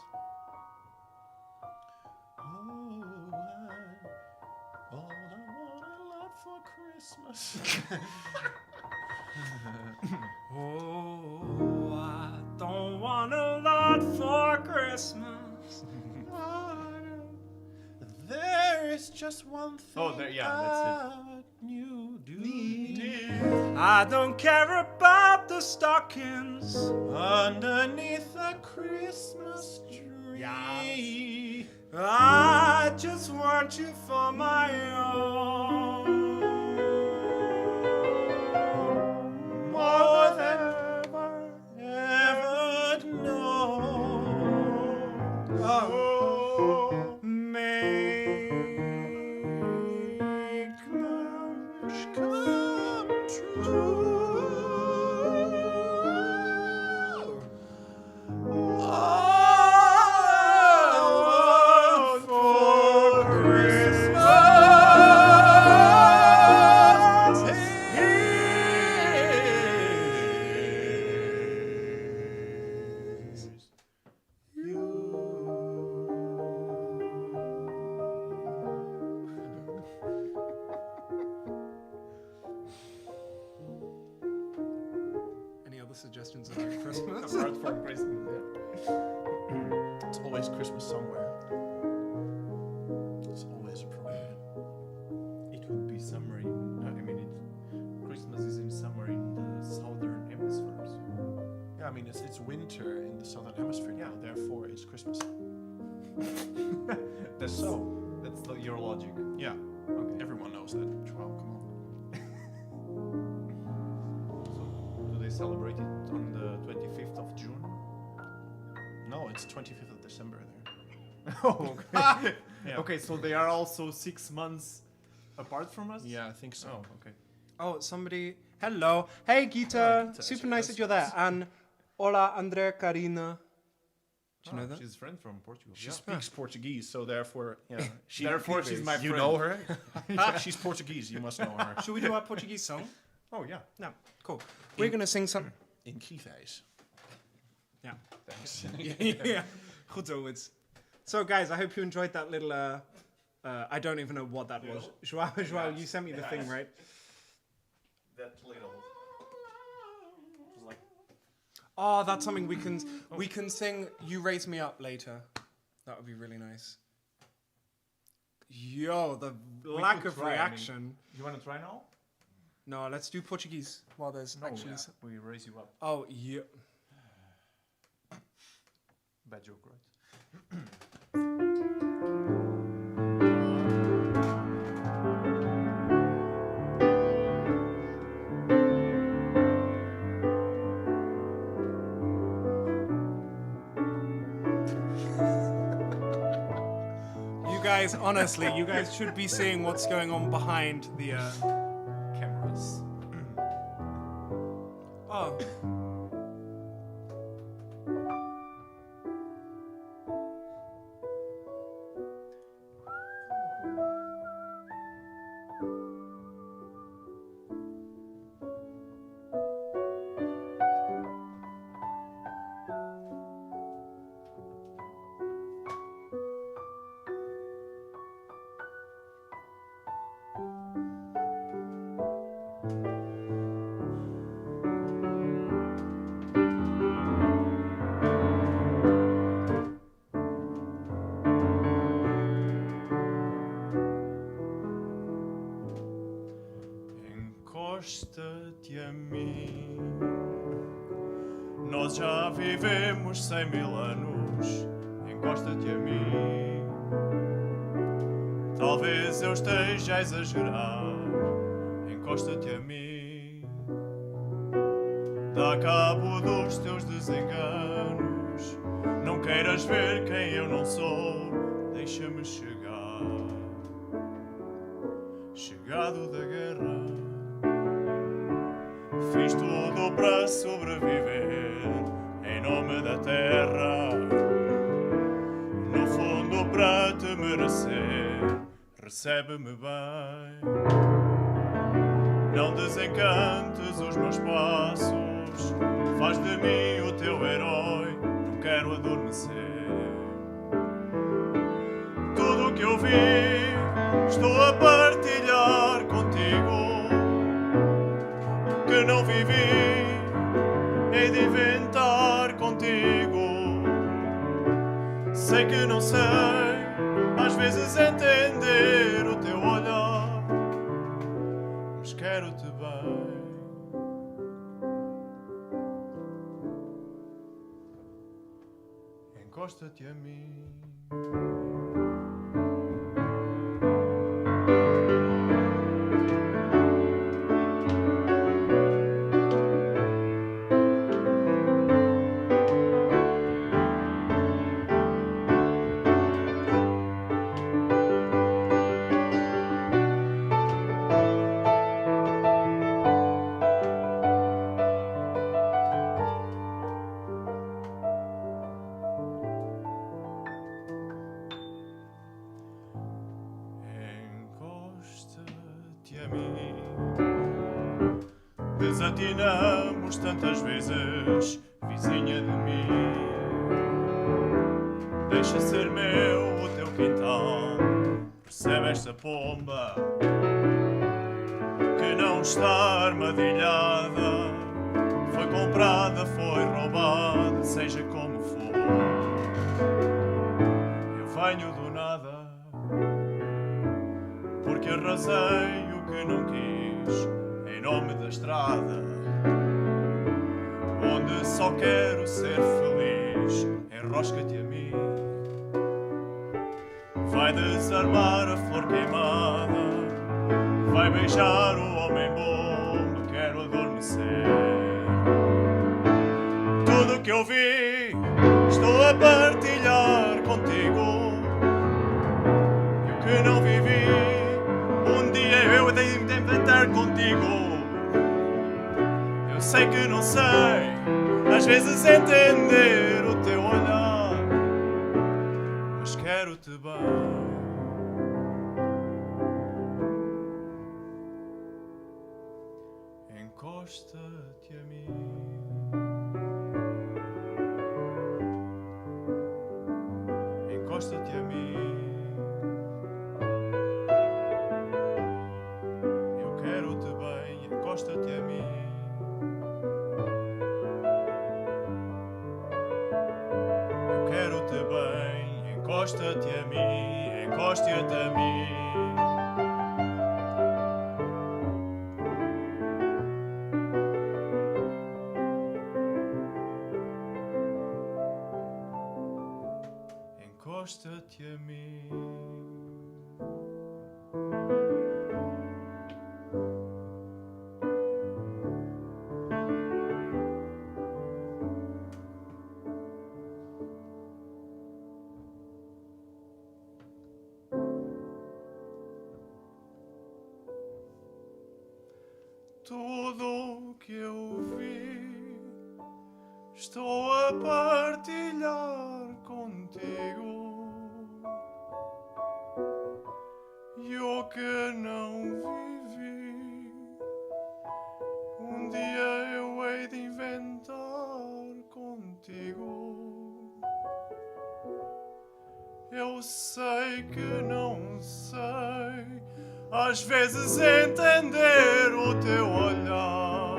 All I want a lot for Christmas. Oh, I don't want a lot for Christmas. There is just one thing. Oh, there- yeah, that's it. You do need I don't care about the stockings. underneath the Christmas tree. I just want you for my own. More than questions about Christmas. Apart from Christmas, yeah. It's always Christmas somewhere. It's always appropriate. It would be summer in. Christmas is in summer in the southern hemispheres. Yeah, I mean it's winter in the southern hemisphere now. Therefore, it's Christmas. That's your logic. Yeah, Okay. everyone knows that. João, come on. So, do they celebrate it on the 25th of June? No, it's 25th of December there. Oh, okay. Yeah. Okay, so they are also 6 months apart from us? Yeah, I think so. Oh, okay. Oh, somebody. Hello. Hey, Gita. Gita, Super she nice does that you're there. And hola, Andrea Karina. Do you know that? She's a friend from Portugal. She speaks Portuguese, so therefore, yeah. Therefore, she's my You friend. know her? She's Portuguese. You must know her. Should we do our Portuguese song? Oh, yeah. No. Cool. We're going to sing some. In Kievijs. Yeah. Thanks. Yeah. Goed zo, it's. So, guys, I hope you enjoyed that little. I don't even know what that was. João, you sent me the thing, right? That little. Like. Oh, that's something we can sing. You Raise Me Up later. That would be really nice. Yo, the lack could of try, I mean- reaction. You want to try now? No, let's do Portuguese while there's actually. yeah. We raise you up. Oh, yeah. Bad joke, right? You guys, honestly, you guys should be seeing what's going on behind the. Cameras. Oh. Encosta-te a mim. Nós já vivemos 100.000 anos. Encosta-te a mim. Talvez eu esteja a exagerar. Encosta-te a mim. Dá cabo dos teus desenganos. Não queiras ver quem eu não sou. Deixa-me chegar. Chegado da guerra. Fiz tudo para sobreviver em nome da terra. No fundo, para te merecer, recebe-me bem. Não desencantes os meus passos, faz de mim o teu herói. Não quero adormecer. Tudo o que eu vi, estou a partilhar contigo. Que não vivi, hei de inventar contigo. Sei que não sei, às vezes entender o teu olhar, mas quero-te bem. Encosta-te a mim. Encosta-te a mim. Desatinamos tantas vezes, vizinha de mim. Deixa ser meu o teu quintal. Percebe esta pomba que não está armadilhada. Foi com comprada, foi roubada, seja como for. Eu venho do nada, porque arrasei o que não quis, em nome da estrada, onde só quero ser feliz. Enrosca-te a mim, vai desarmar a flor queimada, vai beijar o homem bom, quero adormecer. Tudo que eu vi, estou a partilhar contigo. E o que não vivi, um dia eu tenho de inventar contigo. Eu sei que não sei, às vezes entender o teu olhar, mas quero-te bem. Encosta-te a mim, encosta-te a mim. Eu quero-te bem, encosta-te a mim. Eu quero-te bem, encosta-te a mim, encosta-te a mim. Encosta-te a mim. Tudo que eu vi, estou a partilhar contigo. E o que não vivi, um dia eu hei de inventar contigo. Eu sei que não sei, às vezes entender o teu olhar,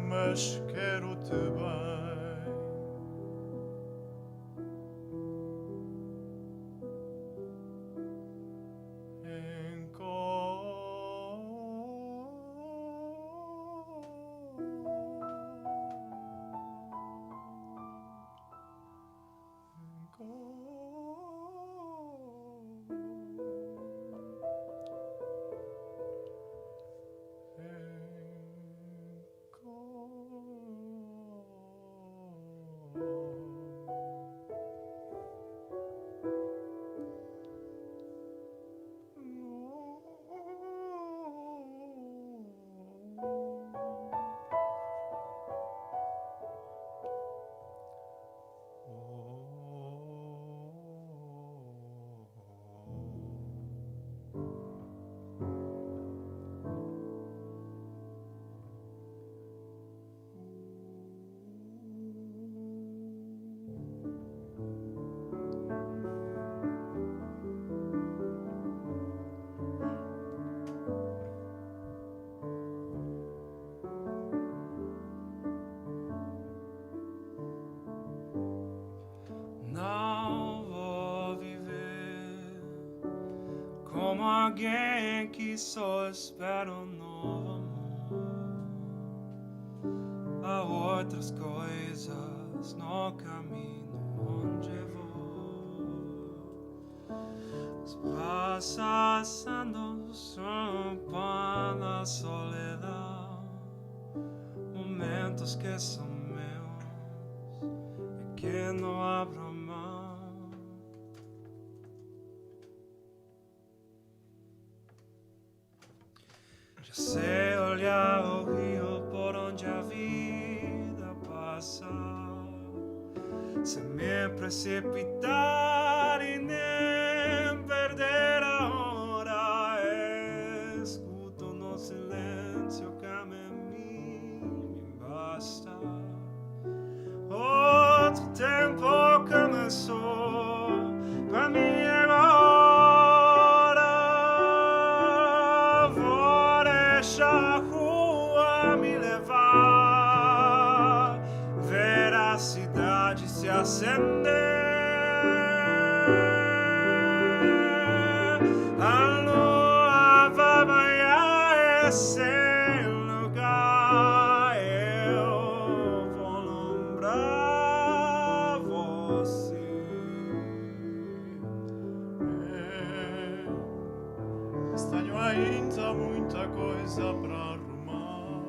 mas quero-te bem. Como alguém que só espera um novo amor. Há outras coisas no caminho onde vou. Passando na soledad, momentos que são meus e que não abro mão. Já sei olhar o rio por onde a vida passa, sem me precipitar e nem perder a hora. Escuto no silêncio que a mim me basta. Outro tempo começou pra mim agora. Vou deixar a rua me levar. si accende. Allora va mai esse lugar. Eu vou lembrar você. Tenho ainda muita coisa pra arrumar.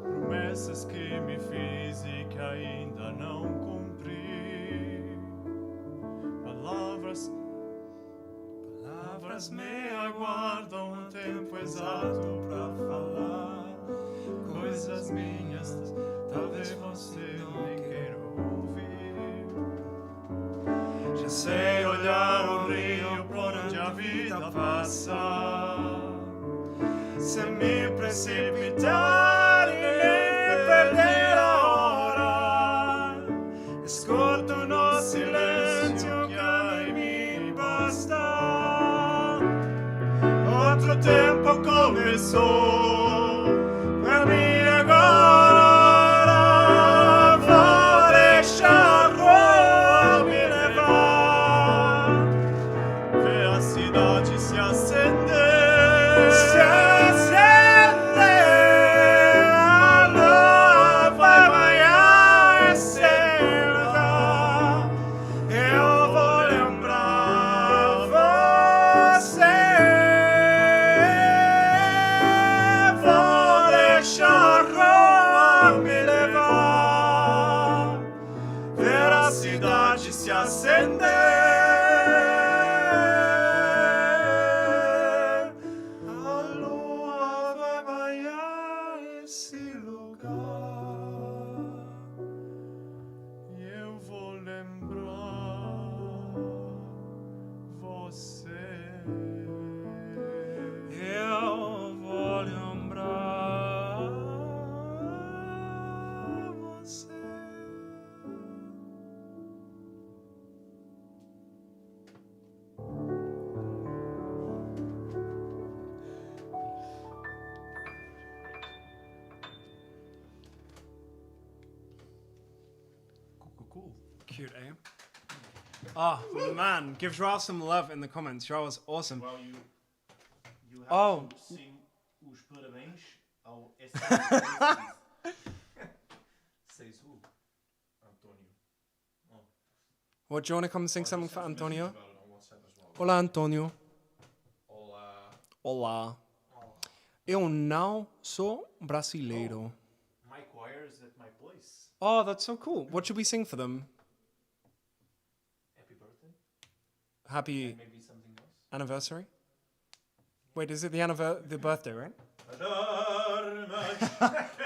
Promessas que me fiz e que ainda não cumpri. Palavras me aguardam o tempo exato pra falar. Coisas minhas, talvez você nem queira ouvir. Já sei olhar o rio por onde a vida passa, sem me precipitar e nem perder a hora. Escuto no silêncio que a mim basta. Outro tempo começou pra mim agora. Vou deixar a rua me levar, ver a cidade se acender. Se acender, a lua vai banhar esse lugar. Eu vou lembrar você. Vou deixar a rua me levar, ver a cidade se acender. A lua vai banhar esse lugar e eu vou lembrar você. Eu vou lembrar você. Cool. Cute, eh? Oh, man. Give João some love in the comments. João was awesome. Well, you have Oh. to sing os parabéns ao S. Says who? António. What, do you want to come and sing something for Antonio? About it on WhatsApp as well. Olá, Antonio. Olá. Olá. Eu não sou brasileiro. My choir is at my place. Oh, that's so cool. What should we sing for them? Happy birthday. Happy Maybe something else. anniversary? Wait, is it the birthday, right?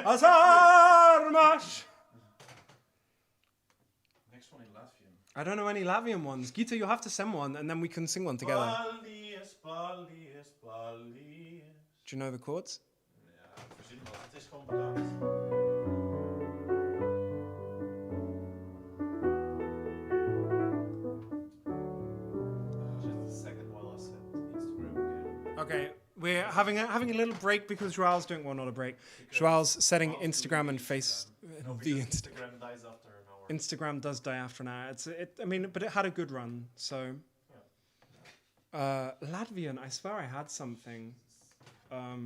As armas! Next one in Latvian. I don't know any Latvian ones. Gita, you'll have to send one and then we can sing one together. Paldies, paldies, paldies. Do you know the chords? Ja, verzin wat. Het is gewoon bedankt. Just a second while I set Instagram again. Okay, we're having a little break because Joao's doing, well, not a break. Joao's setting Instagram and face No, the because Insta. Instagram dies after an hour. Instagram does die after an hour. But it had a good run. So, Latvian. I swear I had something. Are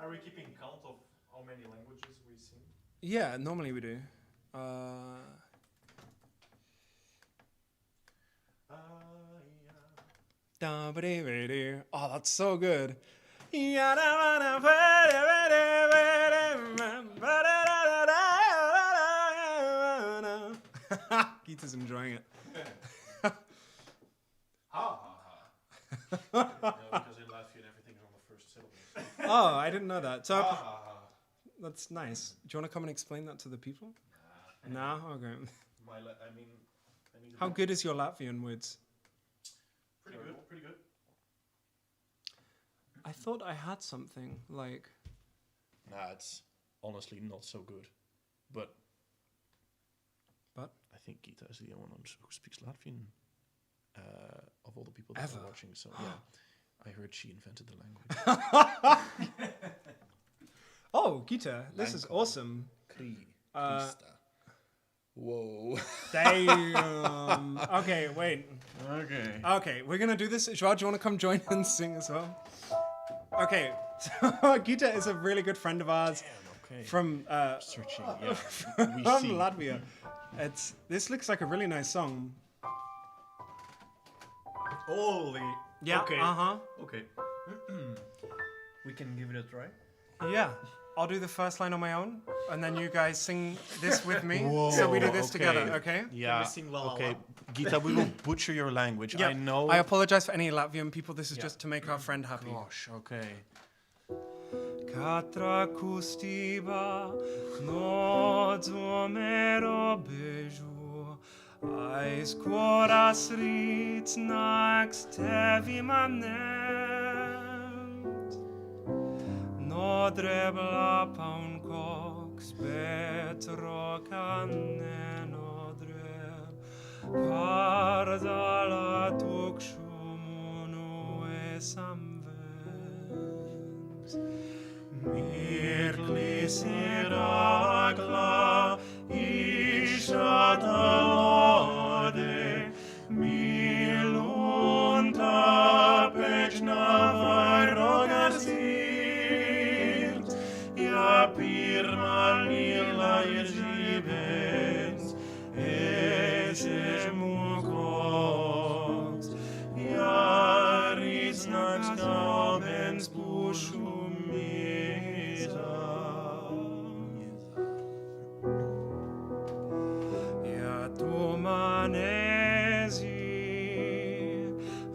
we keeping count of how many languages we sing? Yeah, normally we do. Oh, that's so good. Gita's enjoying it. Ha ha ha. Because in Latvian everything's on the first syllable. Oh, I didn't know that. So Ha ha ha. that's nice. Do you want to come and explain that to the people? No? Okay. I mean, How good is your Latvian words? Pretty good, pretty good. I thought I had something like... Nah, it's honestly not so good. But? I think Gita is the only one who speaks Latvian of all the people that Ever? are watching. So yeah, I heard she invented the language. Oh, guitar. This is awesome. Whoa. Damn. Okay, wait. Okay. Okay, we're gonna do this. Joao, do you want to come join and sing as well? Okay, so Gita is a really good friend of ours from Searching. Yeah. from Latvia. This looks like a really nice song. Holy. Yeah. Okay. Okay. We can give it a try. Yeah. I'll do the first line on my own, and then you guys sing this with me. So we do this together, okay? Yeah. sing la la Okay. la? Gita, we will butcher your language. Yeah. I know. I apologize for any Latvian people. This is just to make our friend happy. Gosh. Okay. Katra kustība no dzomero bežu, aiz kuras rīts nāks tevi man ņemt. No drebla un koks, bet roka nenodreb, pārdala tukšumu nu esam vens. Mirklis ir akla, išrata lode, mīl un tāpēc nav vairāk sirds. Ja pirmā mīla ir žibens, es esmu koks. Ja rīts nāks galvens pušu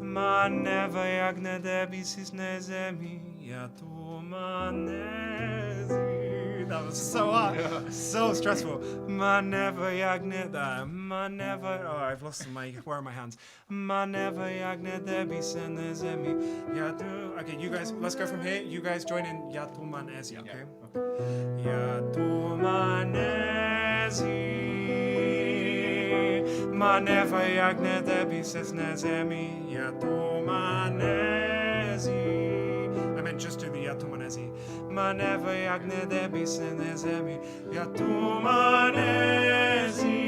man nevajag ne debesis, ne zemi, ja tu man nezi. That was so hard, so stressful. Man nevajag ne man never. Oh, I've lost where are my hands? Man nevajag ne debesis, ne zemi, ja tu. Okay, you guys, let's go from here. You guys join in. Ja tu man nezi, okay? Ja tu man nezi. Man nevajag ne debesis, ne zemi, ja tu man nezi. I meant just do the ja tu man nezi. Man nevajag ne debesis, ne zemi, ja tu man nezi.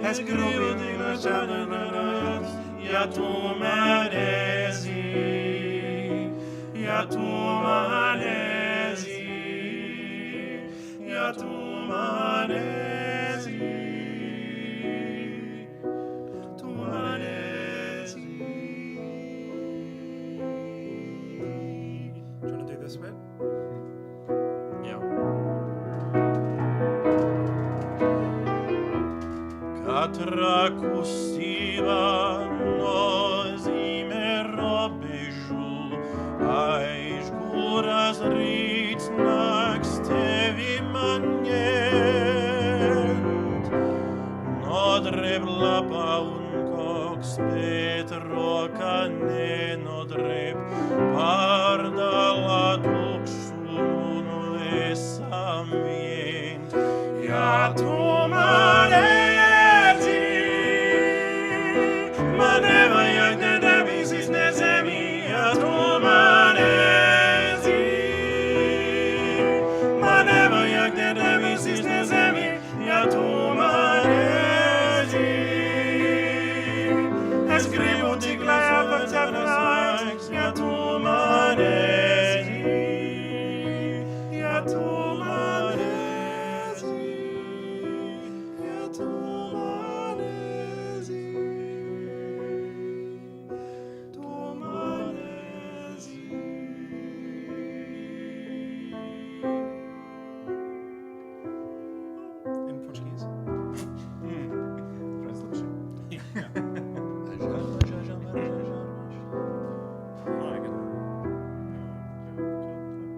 Es gribu tīna šādanas, ja tu man nezi. Ja tu man nezi. Ja tu man nezi. This bit? Yeah. Katra kustība no zimero bežu, aiz kuras rīts nāks tevi man ņemt. No dreblapa un koks, bet roka nenodreb, pārdala tukšumu nu esam vient. Ja tu man esi, man nevajag ne debesis, ne zemi, ja tu man esi. Man nevajag ne debesis, ne zemi, ja tu man esi. Es gribu tik lai atpakaļ nāks, ja tu man esi, ja tu man esi, ja tu man esi, tu man esi. In Portuguese. Translation.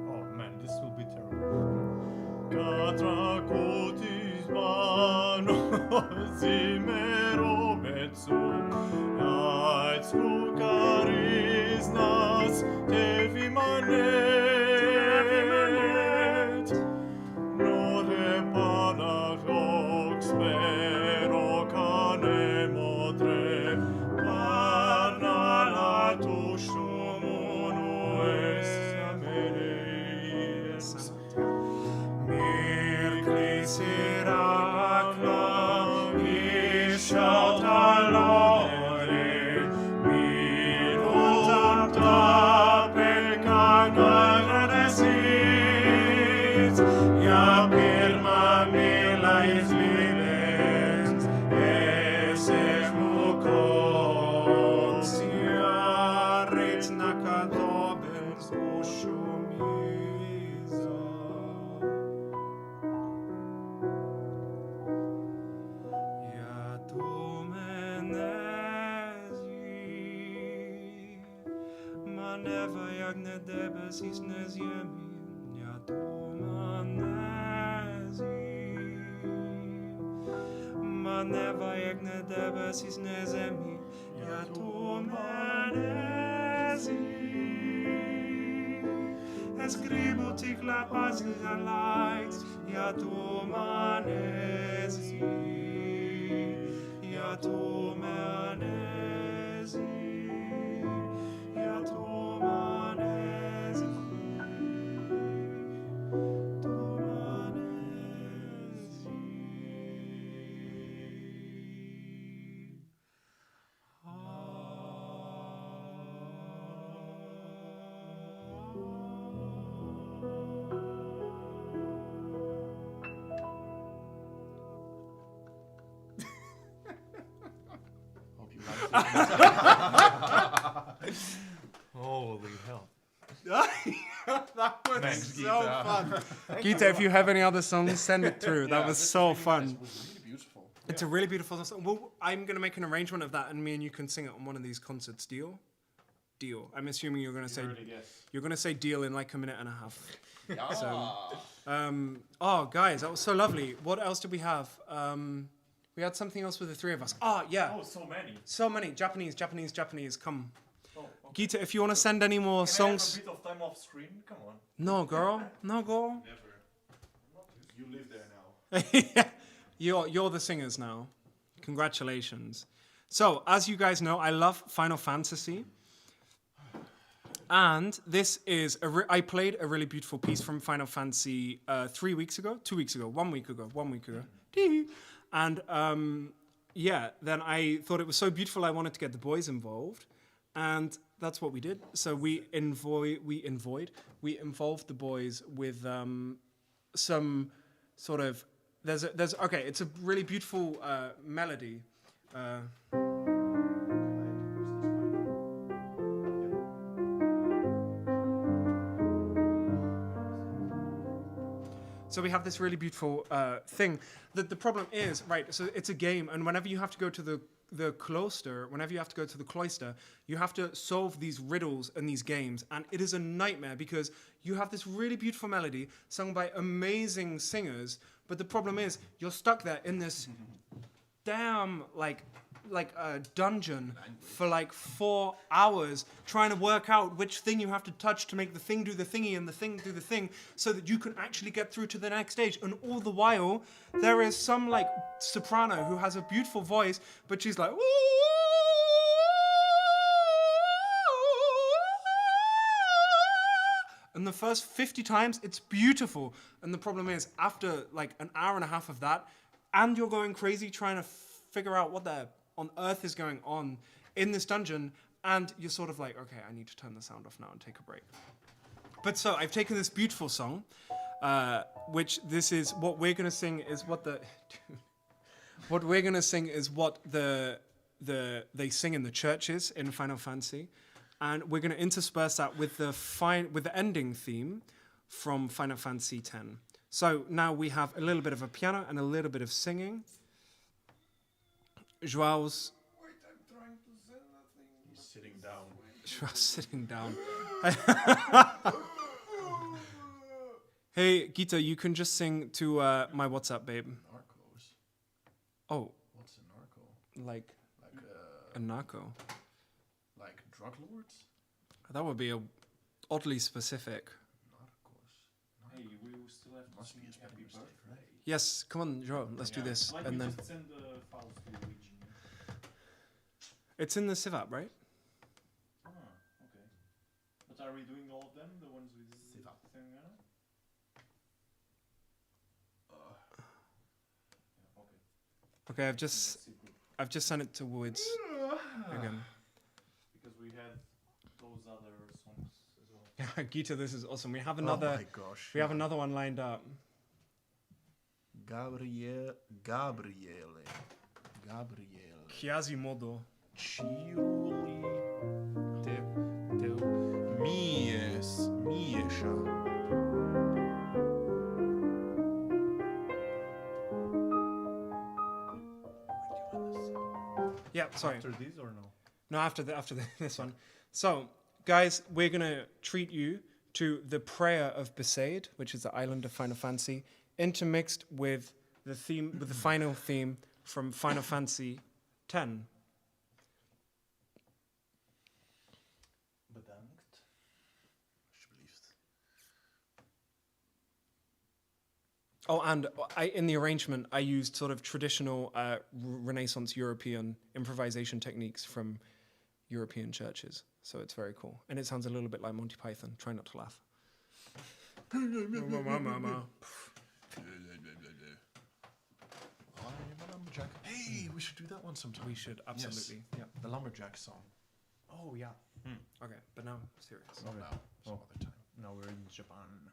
Oh man, this will be terrible. Katra kustība no zimero bežu, aiz kuras nāks tevi man ņemt. No drebla koks, bet roka nenodreb, pārdala tukšumu nu esam vient. Mirkli sirakla ishaltalore minuta pekanagradesit ja pirma mila izlibens eses mukot siarit nakadobens ushumiza ja tumenezi maneva jak ne debesis ne ziemi ja tumenezi maneva jak ne debesis ne ziemi ja tumenezi escribo tic la paz and light ja tumenezi ja tumenezi ja tumenezi Hope you like it. Holy hell. That was Thanks, so Gita. fun. Gita, if you have any other songs, send it through. That was so fun. It was really beautiful. It's a really beautiful song. Well, I'm going to make an arrangement of that, and me and you can sing it on one of these concerts. Deal? Deal. I'm assuming you're going to say you're going to say deal in like a minute and a half. Yeah. So, oh, guys, that was so lovely. What else did we have? We had something else with the three of us. Oh, yeah. Oh, so many. So many. Japanese. Come. Oh, okay. Gita, if you want to send any more songs. Can I have a bit of time off screen? Come on. No, girl. No, girl. Never. You live there now. You're the singers now. Congratulations. So, as you guys know, I love Final Fantasy. And this is I played a really beautiful piece from Final Fantasy 2 weeks ago, 1 week ago. And yeah, then I thought it was so beautiful I wanted to get the boys involved. And that's what we did. So we involved the boys with some sort of okay, it's a really beautiful melody. So we have this really beautiful thing. The problem is, right, so it's a game, and whenever you have to go to the cloister, you have to solve these riddles and these games, and it is a nightmare because you have this really beautiful melody sung by amazing singers, but the problem is you're stuck there in this damn like a dungeon for like 4 hours trying to work out which thing you have to touch to make the thing do the thingy and the thing do the thing so that you can actually get through to the next stage. And all the while, there is some like soprano who has a beautiful voice, but she's like, and the first 50 times, it's beautiful. And the problem is, after like an hour and a half of that, and you're going crazy trying to figure out what the on earth is going on in this dungeon, and you're sort of like, okay, I need to turn the sound off now and take a break. But so I've taken this beautiful song, which this is what we're gonna sing is what the what we're gonna sing is what they sing in the churches in Final Fantasy, and we're gonna intersperse that with the ending theme from Final Fantasy X. So now we have a little bit of a piano and a little bit of singing. João's... Wait, I'm trying to say nothing. He's sitting down. João's sitting down. Hey, Gita, you can just sing to my WhatsApp, babe. Narcos. Oh. What's a narco? Like a narco. Like drug lords? That would be oddly specific. Narcos. Hey, we will still have to Must be sing a happy spelling mistake, birthday. right? Yes, come on, João, let's do this. Like And we then just send the files to Widzinho. it's in the Civ app, right? Ah, okay. But are we doing all of them? The ones with Sangana? Okay, I've just sent it to Woods again. Because we had those other songs as well. Yeah, Gita, this is awesome. We have Oh another. my gosh. We have another one lined up. Gabriele. Quasimodo. Ciruli teu miesha. Yeah, sorry. After these or no? No, after this one. So, guys, we're gonna treat you to the prayer of Besaid, which is the island of Final Fantasy, intermixed with the theme, with the final theme from Final Fantasy X. Bedankt. Alsjeblieft. Oh, and in the arrangement, I used sort of traditional Renaissance European improvisation techniques from European churches. So it's very cool. And it sounds a little bit like Monty Python. Try not to laugh. I'm a lumberjack. Hey, we should do that one sometime. We should, absolutely. Yes. Yeah, the lumberjack song. Oh yeah. Okay, but now, serious. Not now, some other time. Now we're in Japan.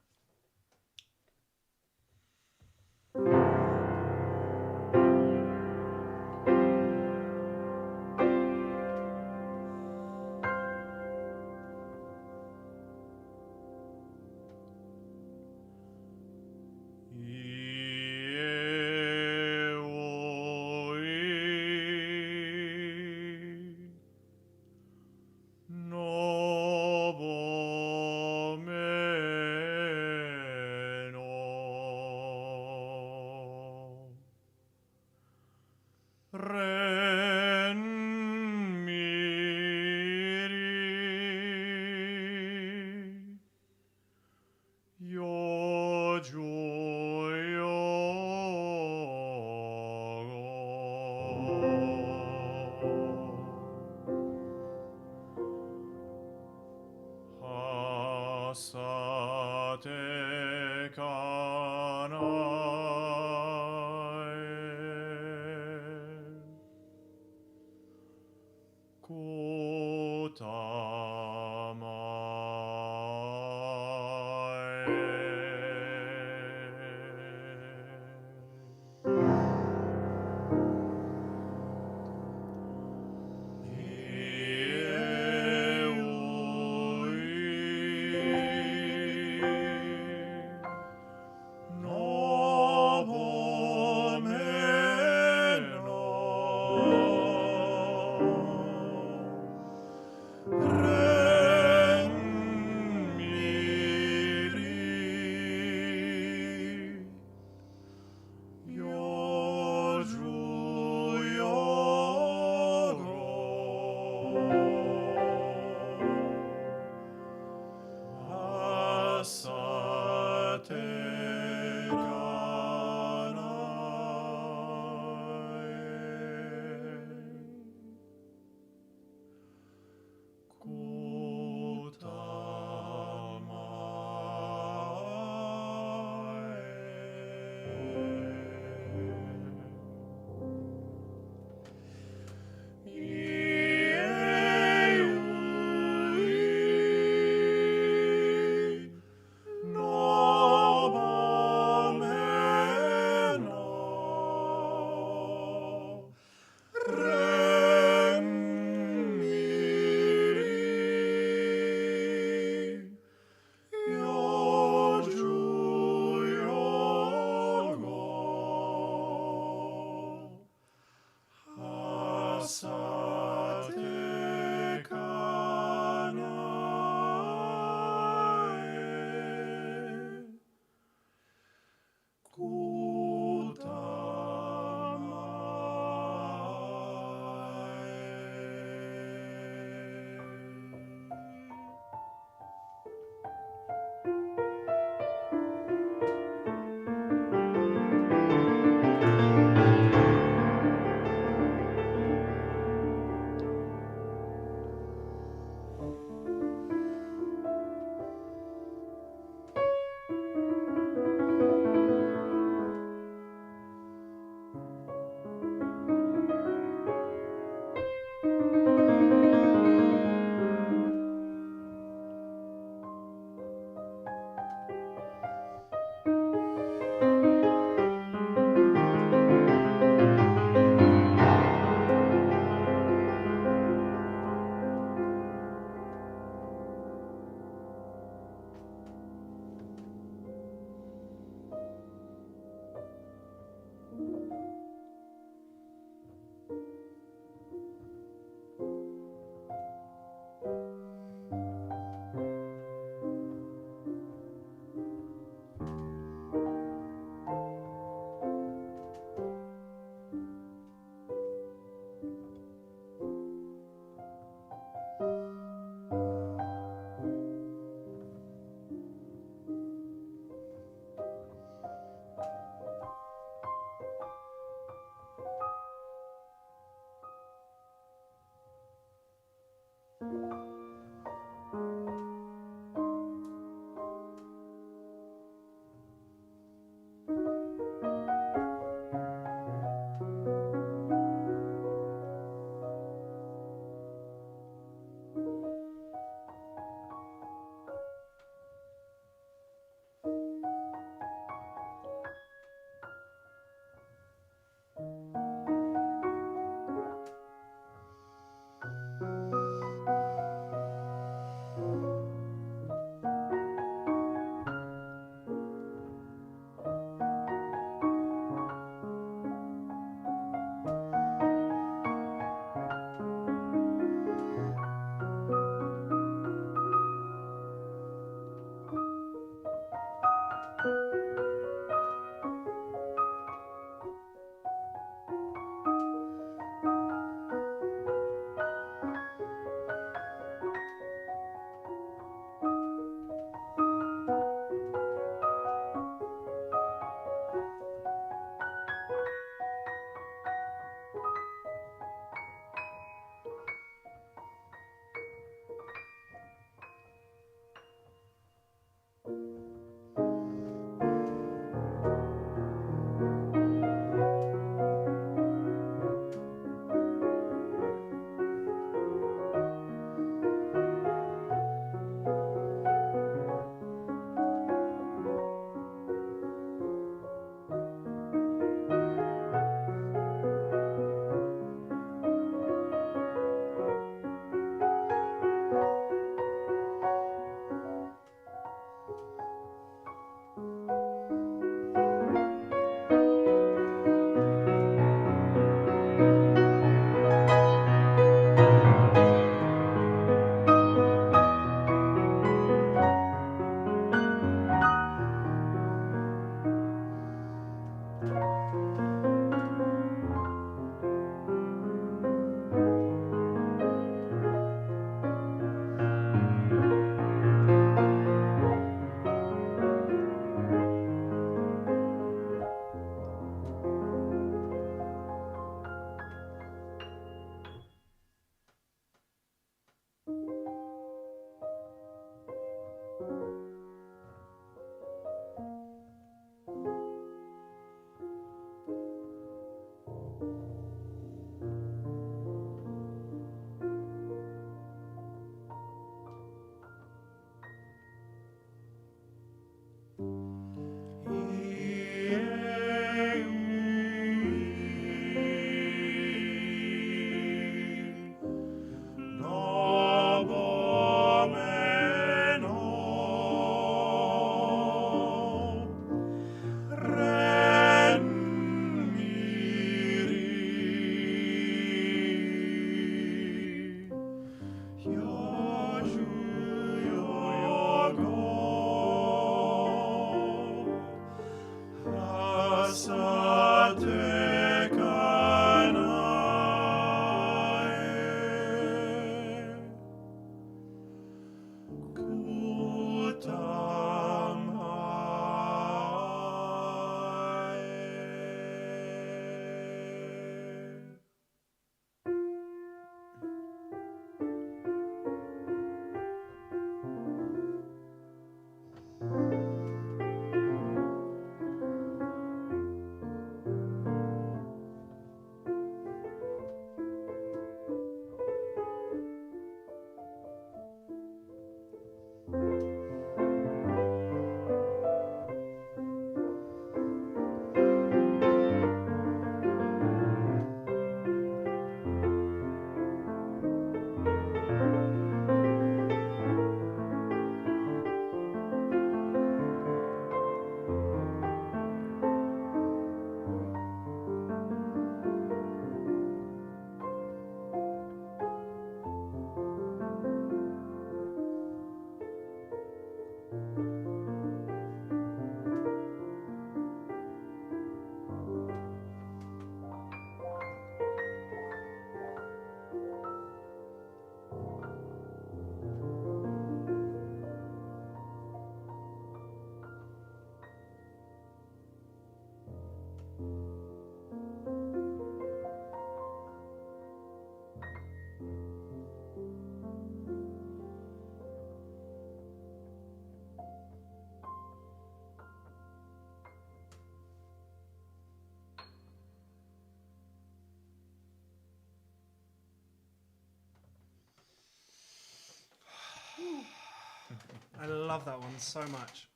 I love that one so much.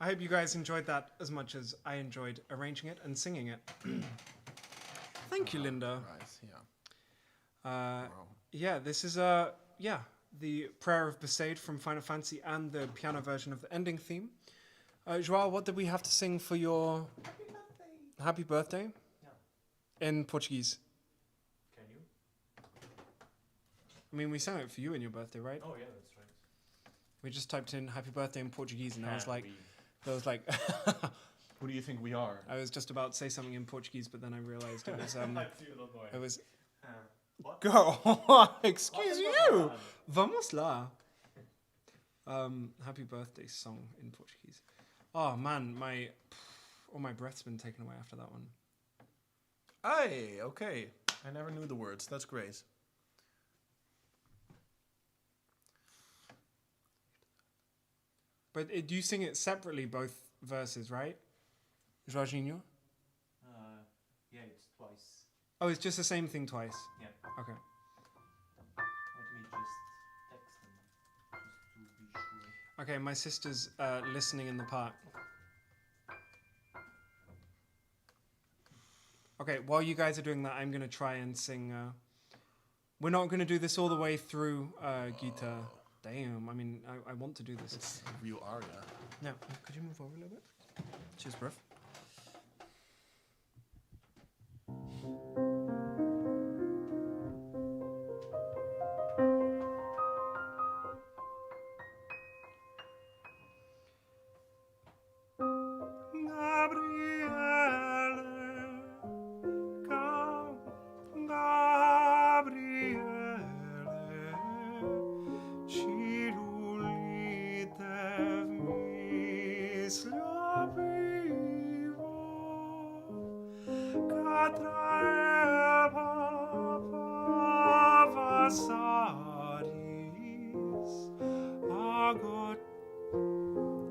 I hope you guys enjoyed that as much as I enjoyed arranging it and singing it. Thank you, Linda. Right, yeah. Yeah, this is the Prayer of Besaid from Final Fantasy and the piano version of the ending theme. João, what did we have to sing for your happy birthday? Yeah. In Portuguese. Can you? I mean, we sang it for you in your birthday, right? Oh yeah, that's right. We just typed in happy birthday in Portuguese, and I was like, Who do you think we are? I was just about to say something in Portuguese, but then I realized it was it was. What? Girl, excuse What? you. Vamos lá. Happy birthday song in Portuguese. Oh man, all my breath's been taken away after that one. Hey, okay. I never knew the words. That's great. But do you sing it separately, both verses, right? Joãojinho? Yeah, it's twice. Oh, it's just the same thing twice. Yeah. Okay. Let me just text them just to be sure. Okay, my sister's listening in the park. Okay, while you guys are doing that, I'm going to try and sing. We're not going to do this all the way through, Gita. Damn, I mean, I want to do this. It's a real aria. Now, could you move over a little bit? Cheers, bruv.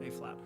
A flat.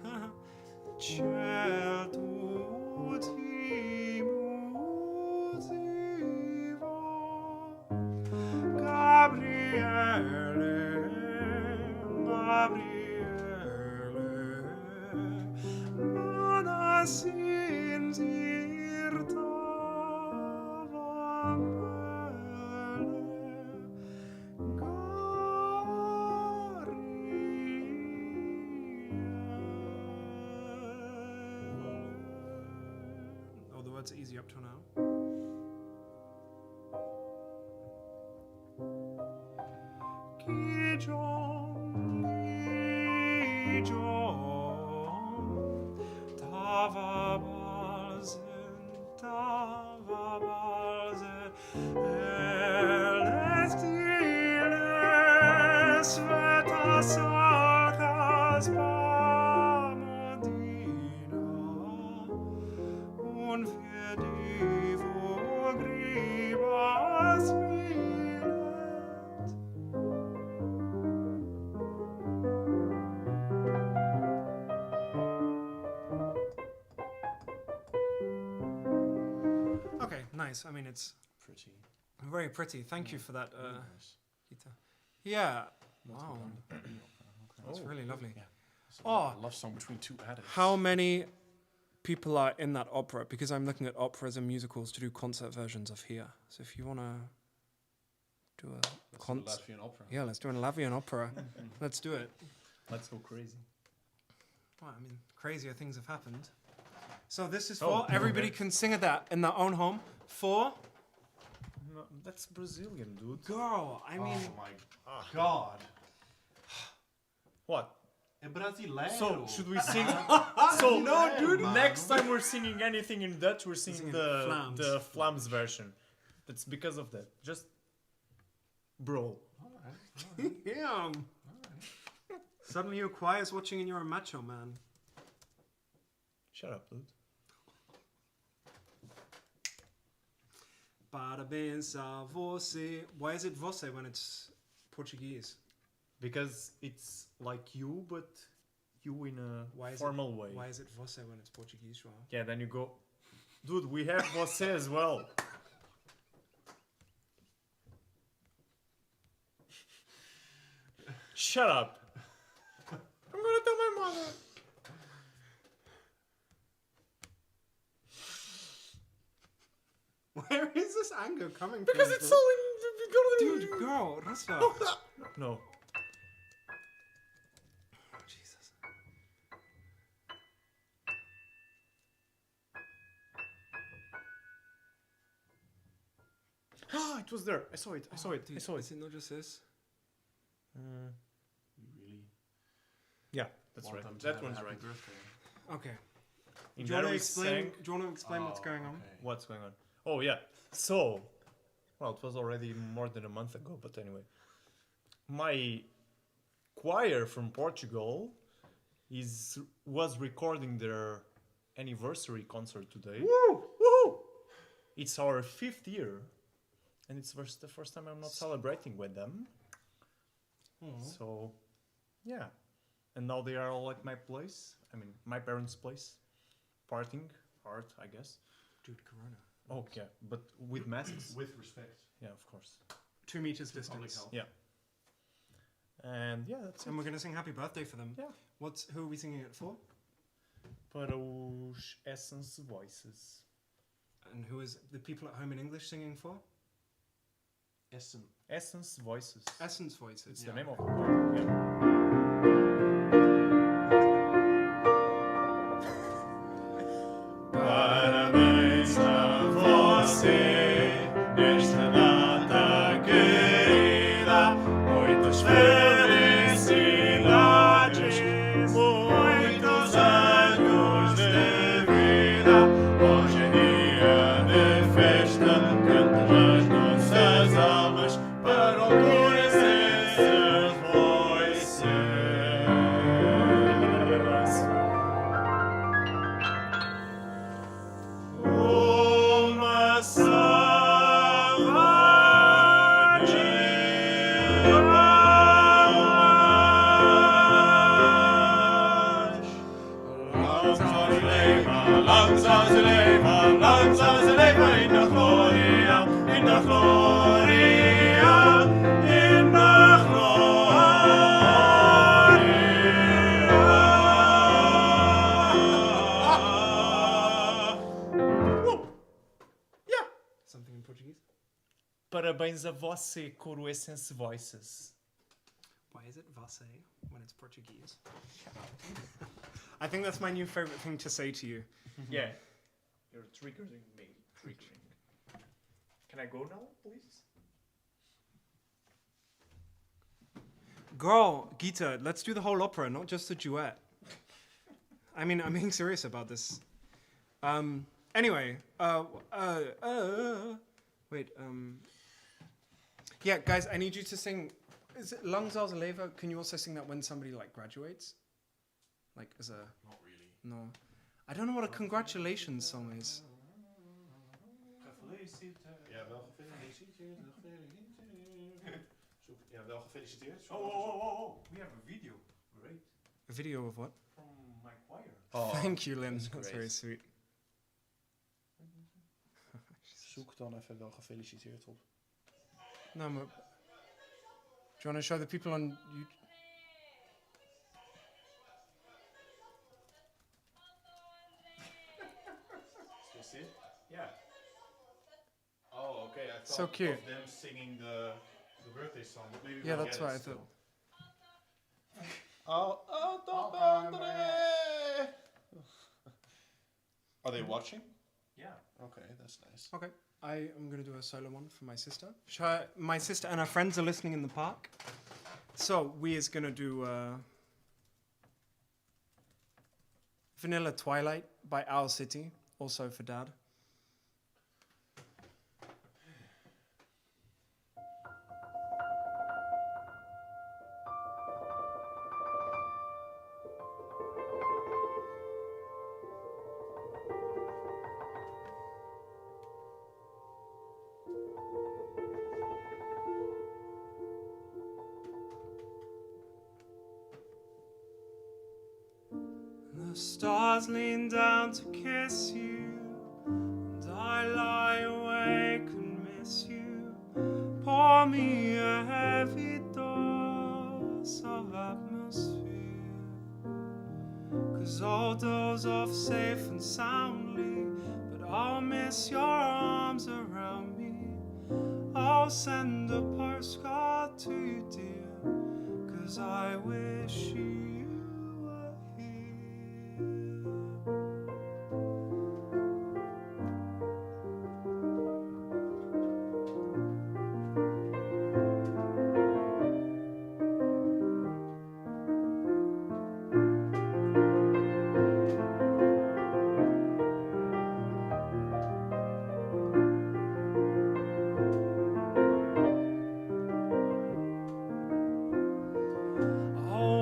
Oh, the words are easy up till now. Okay, nice. I mean, it's Pretty. very pretty. Thank you for that, Really nice. Gita. Yeah. Not Wow. too bad. That's Oh, really lovely. Yeah. It's a Oh. love song between two addicts. How many people are in that opera? Because I'm looking at operas and musicals to do concert versions of here. So if you want to do a Let's do concert. Latvian opera. Yeah, let's do an Latvian opera. Let's do it. Let's go crazy. Well, I mean, crazier things have happened. So this is Oh, for everybody okay. can sing at that in their own home. For No, that's Brazilian, dude. girl, I mean, Oh my god. What? É brasileiro. So, should we sing? No, dude. Next time we're singing anything in Dutch, we're singing Singing the Vlaams. the Vlaams version. That's because of that. Just, bro. yeah. Suddenly your choir's watching and you're a macho man. Shut up, dude. Parabéns a você. Why is it você when it's Portuguese? Because it's like you, but you in a Why is formal way. Why is it você when it's Portuguese, João? Yeah, then you go, dude. We have você as well. Shut up. Come tell my mother. Where is this anger coming Because from? it's so Dude, girl, Rasta. No. Jesus. Ah, it was there. I saw it. I saw it. Dude, I saw it. is it not just this? You really Yeah, that's want right. them to That have a one's happy right. birthday. Okay. In Do you there want to we explain? sang- Do you want to explain what's going on? Okay. What's going on? Oh yeah. So, well, it was already more than a month ago, but anyway, my choir from Portugal was recording their anniversary concert today. Woo! Woo! It's our 5th year, and it's the first time I'm not celebrating with them. So, yeah. And now they are all at my place. I mean, my parents' place, partying hard, I guess. Dude, Corona. Oh yeah, but with masks. With respect. Yeah, of course. 2 meters Public distance. health. Yeah. And yeah, that's it. And we're gonna sing happy birthday for them. Yeah. Who are we singing it for? Para os Essence Voices. And who is the people at home in English singing for? Essence Voices. Essence Voices. It's Yeah. the name of the choir. Yeah. Parabéns a você nesta data querida, muitas felicidades, muitos anos de vida. Hoje é dia de festa, cantam as nossas almas para o Essence Voices. Uma salva de palmas. Langs als leven, langs als leven in de gloria, in de gloria, in de gloria. Yeah. Something in Portuguese? Parabéns a você, coro Essence Voices. Why is it você when it's Portuguese? I think that's my new favorite thing to say to you. Yeah. You're triggering me. Triggering. Can I go now, please? Girl, Gita, let's do the whole opera, not just the duet. I mean, I'm being serious about this. Anyway, wait, yeah, guys, I need you to sing. Is it Langs als leven? Can you also sing that when somebody like graduates? Like as a Not really. no, I don't know what a congratulations song is. Ja, wel gefeliciteerd. Ja, wel gefeliciteerd. Oh. We have a video. Great. A video of what? From my choir. Oh, Thank you, Lynn. That's great. very sweet. zoek dan even wel gefeliciteerd op. No, but do you want to show the people on YouTube? Is this it? Yeah. Oh, okay. I thought So cute. of them singing the birthday song. But maybe Yeah, we'll that's get what it I still. thought. Oh, top Andre! Are they watching? Yeah. Okay, that's nice. Okay, I am going to do a solo one for my sister. My sister and her friends are listening in the park. So we is going to do Vanilla Twilight by Owl City, also for Dad. The stars lean down to kiss you, and I lie awake and miss you. Pour me a heavy dose of atmosphere. 'Cause I'll doze off safe and soundly, but I'll miss your arms around me. I'll send a postcard to you, dear, 'cause I wish you were here.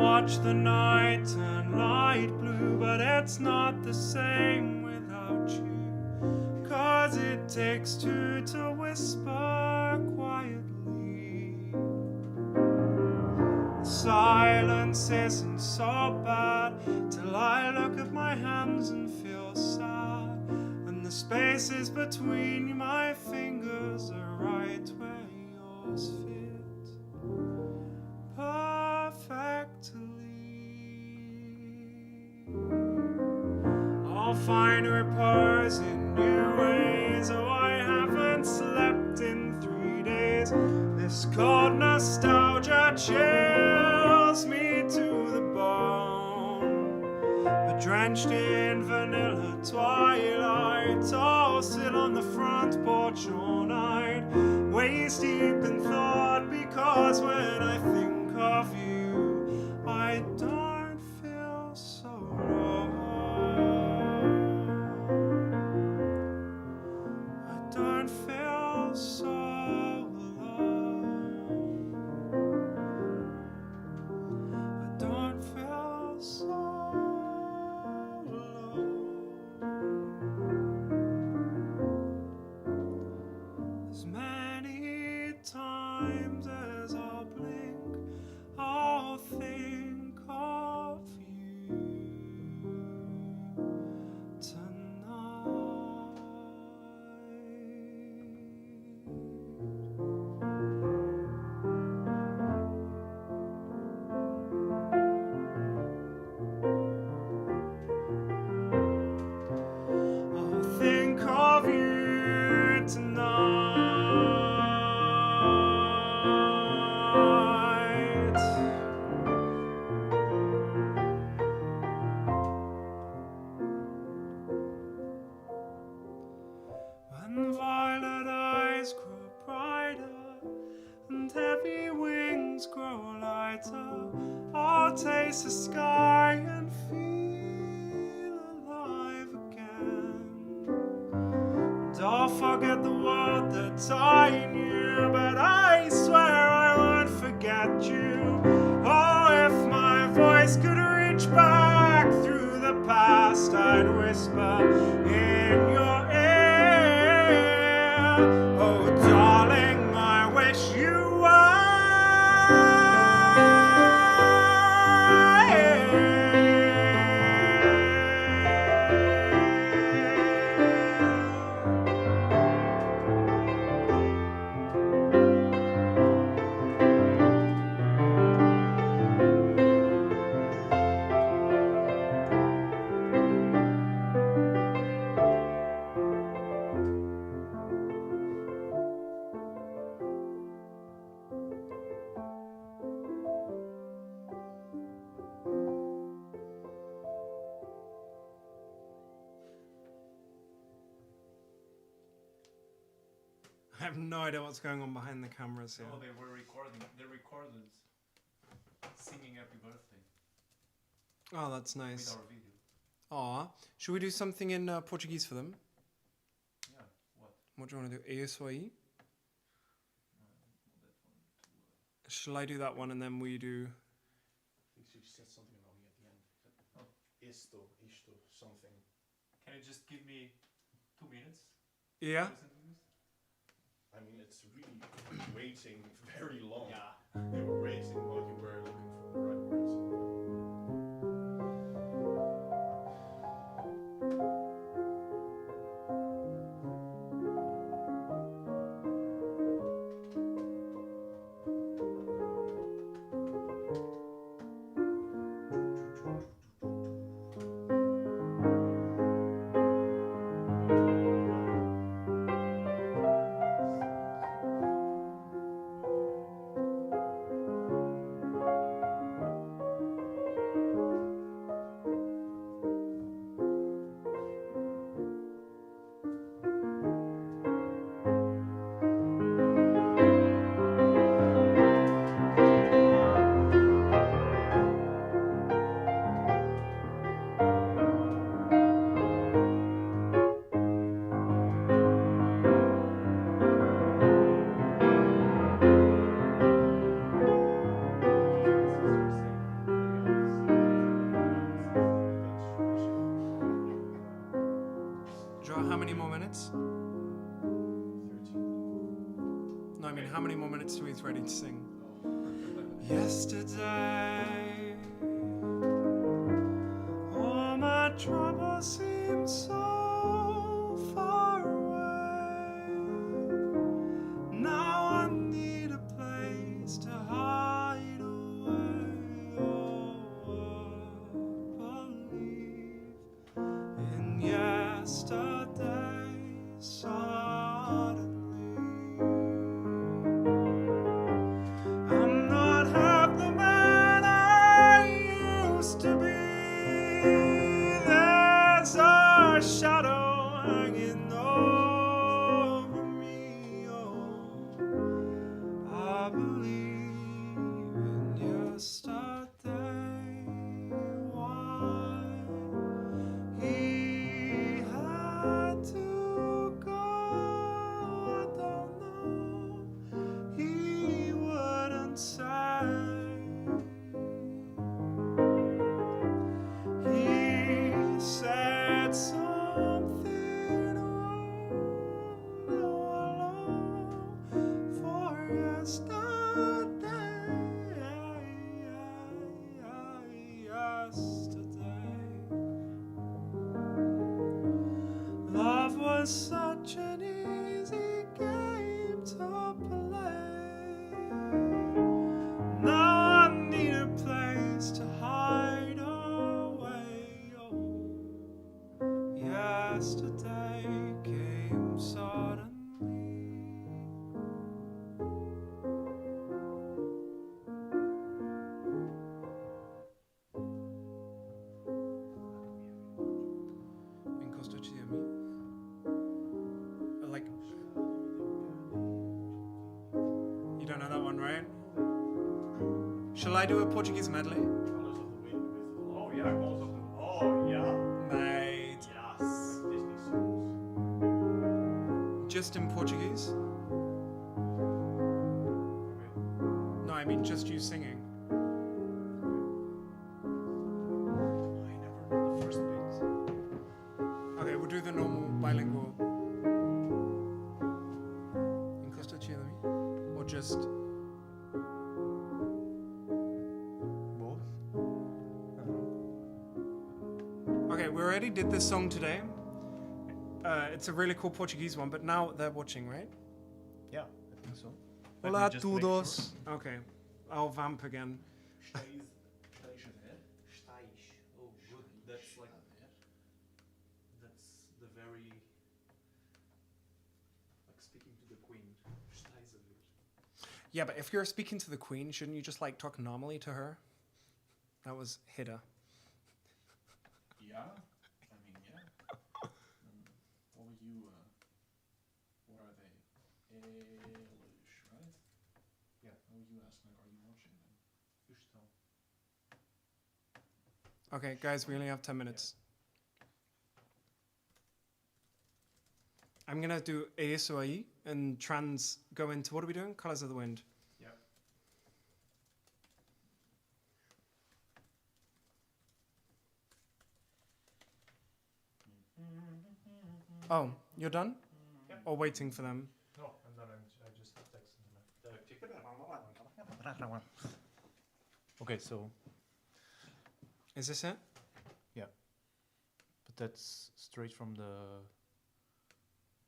Watch the night turn light blue, but it's not the same without you. 'Cause it takes two to whisper quietly. The silence isn't so bad till I look at my hands and feel sad. And the spaces between my fingers are right where yours fit perfectly. I'll find repose in new ways. Oh, I haven't slept in 3 days. This cold nostalgia chills me to the bone. But drenched in vanilla twilight, I'll sit on the front porch all night, waist deep in thought, because when I think of you, I don't feel so alone. I don't feel so alone. I don't feel so alone. As many times as I'll blink, I'll think of you tonight. I'll think of you tonight. When violet eyes grow brighter and heavy wings grow lighter, I'll taste the sky and feel alive again. And I'll forget the world that I knew, but I swear I won't forget you. Oh, if my voice could reach back through the past, I'd whisper in your ear. Oh, darling, I wish you I have no idea what's going on behind the cameras here. Oh, they were recording. They recorded singing Happy Birthday Oh, that's with nice. our video. Aw. Should we do something in Portuguese for them? Yeah, what? What do you want to do? Eu sou aí? That one Shall I do that one and then we do... I think she said something about me at the end. Oh. Isto, something. Can you just give me 2 minutes? Yeah? to listen to this? I mean, it's really waiting very long. Yeah. They were waiting while you were looking for the right words. João, how many more minutes? 13. No, I mean, how many more minutes till he's ready to sing? Oh. Yesterday, all my troubles seem so far away. Now I need a place to hide away. Oh, I believe in yesterday suddenly. I'm not half the man I used to be. There's a shadow hanging over me. Oh, I believe in yesterday. Why he had to go, I don't know. He wouldn't say. He said something wrong for yesterday. Love was such an easy game to play. Now I need a place to hide away. Oh, yesterday came suddenly. Encosta-te a mim. Like, you don't know that one, right? Shall I do a Portuguese medley? Colors of the Wind with. Oh, yeah, Colors of the. Oh, yeah. Mate. Yes. Disney songs. Just in Portuguese? No, I mean just you singing. I never know the first bit. Okay, we'll do the normal bilingual. Encosta-te a mim? Or just. Both? Okay, we already did this song today. It's a really cool Portuguese one, but now they're watching, right? Yeah, I think so. Let Olá me just make todos. Okay, I'll vamp again. Estáis a ver? Estáis. Oh, good. That's like. That's the very. Like speaking to the queen. Estáis a ver. Yeah, but if you're speaking to the queen, shouldn't you just like talk normally to her? That was Hidde. Yeah? I mean, yeah. What were you, what are they? English, right? Yeah. What were you asking, like, are you watching them? Verstaan. Okay, guys, we only have 10 minutes. I'm gonna do eso ahí and trans go into, what are we doing? Colors of the Wind. Yep. Oh, you're done? Yeah. Or waiting for them? No, I'm done. I just texted them. Okay, so Is this it? but that's straight from the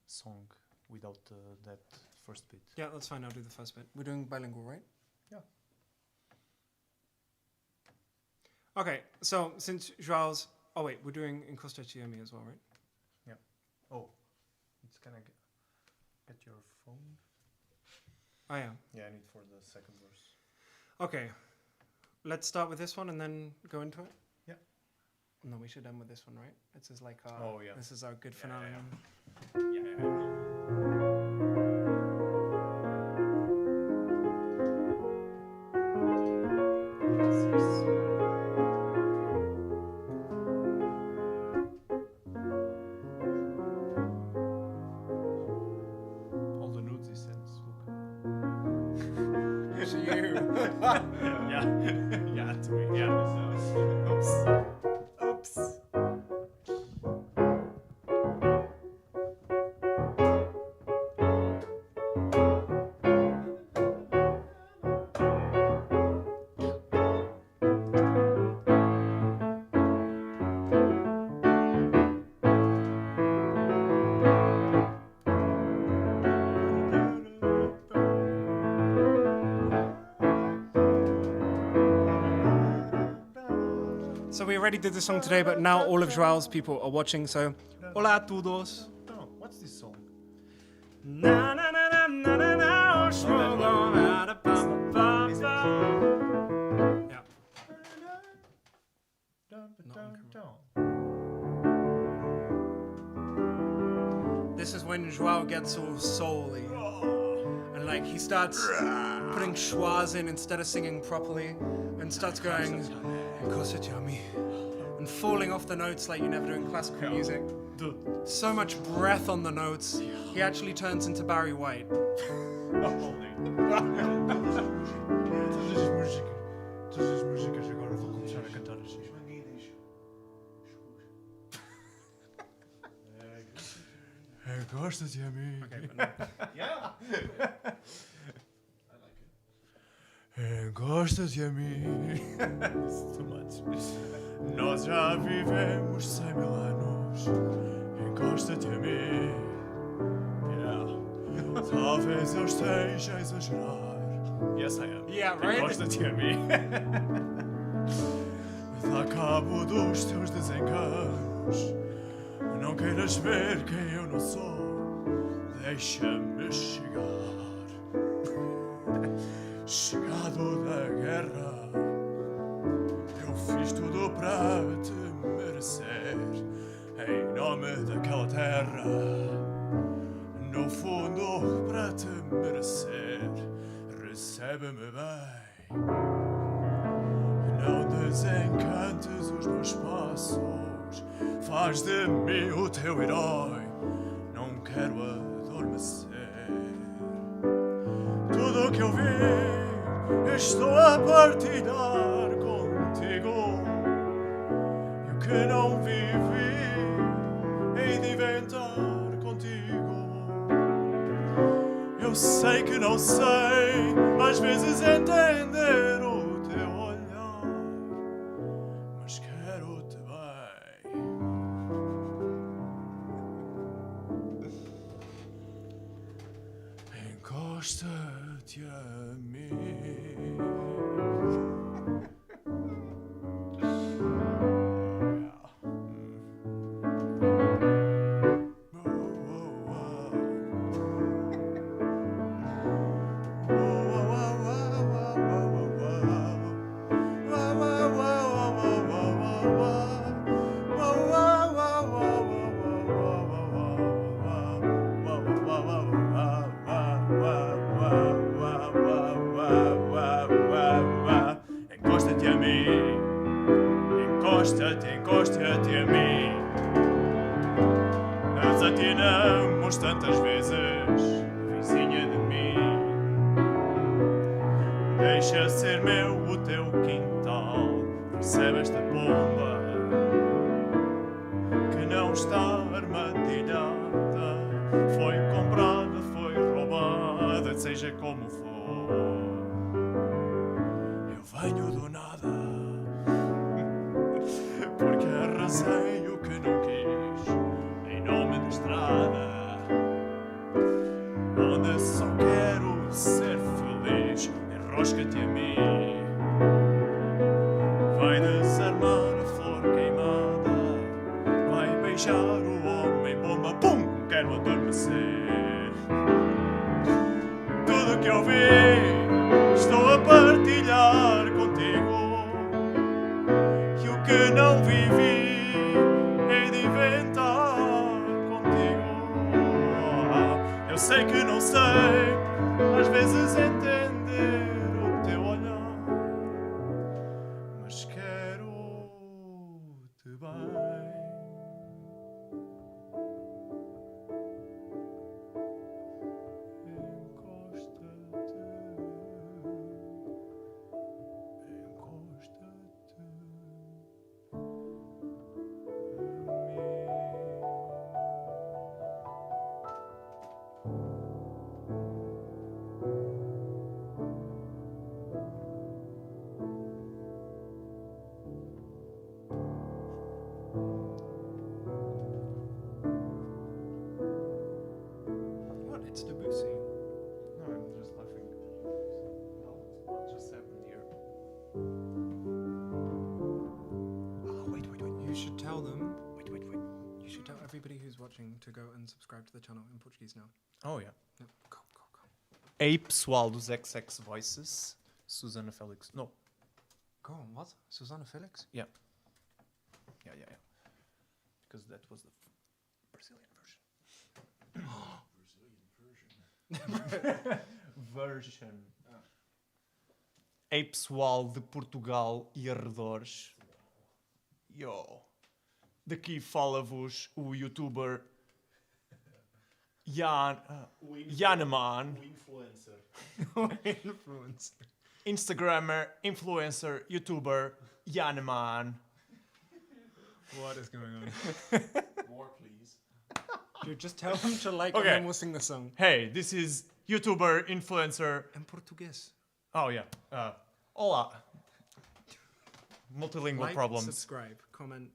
song without that first bit. Yeah, that's fine. I'll do the first bit. We're doing bilingual, right? Yeah. Okay, so since João's... Oh, wait, we're doing Encosta-te a mim as well, right? Oh, it's gonna get your phone. Oh, yeah. Yeah, I need for the second verse. Okay, let's start with this one and then go into it? Yeah. No, we should end with this one, right? This is like our... Oh, yeah. This is our good Yeah, finale. All the nudes he sends. Look. It's you. Yeah. Yeah, to me. Yeah. Oops. Oops. already did this song today, but now all of Joao's people are watching, so hola a todos. Oh, what's this song? Na na na na na na na. Yeah. This is when Joao gets all soul-y. And like he starts putting schwas in instead of singing properly, and starts going Encosta-te and falling off the notes like you never do in classical music. So much breath on the notes, he actually turns into Barry White. Todas as músicas agora vou começar a cantar assim. Encosta-te a mim. Yeah. Encosta-te a mim. It's too much. Nós já vivemos 100 mil anos. Encosta-te a mim. Yeah. Talvez eu esteja a exagerar. Yes, I am. Yeah, right? Encosta-te a mim. Dá cabo dos teus desenganos. Não queiras ver quem eu não sou. Deixa-me chegar. Chegado da guerra, eu fiz tudo para te merecer. Em nome daquela terra, no fundo para te merecer. Recebe-me bem. Não desencantes os meus passos. Faz de mim o teu herói. Não quero adormecer. Tudo o que eu vi, estou a partilhar contigo. E o que não vivi, hei de inventar contigo. Eu sei que não sei, às vezes entender o teu olhar, mas quero-te bem. Encosta-te a mim. Encosta-te a mim. Encosta-te, encosta-te a mim. Nós atinamos tantas vezes, vizinha de mim. Deixa ser meu o teu quintal. Recebe esta bomba que não está armadilhada. Foi comprada, foi roubada, seja como for. Eu venho do nada, porque arrasei o que não quis, em nome da estrada, onde só quero ser feliz. Enrosca-te a mim, vai desarmar a flor queimada, vai beijar o homem bomba, pum, quero adormecer. Tudo que eu vi, estou a partilhar contigo. E o que não vivi, hei de inventar contigo. Eu sei que não sei, às vezes entender o teu olhar, mas quero-te bem. What? It's Debussy. No, I'm just laughing. What just happened here? Oh, wait. anybody who's watching to go and subscribe to the channel in Portuguese now. Oh, yeah. Yep. Go, go, go. Ei, pessoal dos XX Voices. Susana Felix. No. Go on, what? Susanna Felix? Yeah. Because that was the Brazilian version. Ei, pessoal de Portugal e arredores. Yo. Daqui fala-vos o youtuber Janeman, Influencer. Instagrammer, influencer, youtuber, Janeman. What is going on? More, please. Dude, just tell them to like Okay. and then we'll sing the song. Hey, this is YouTuber, influencer. In Portuguese. Oh, yeah. Olá. Multilingual Like, problems. subscribe, comment.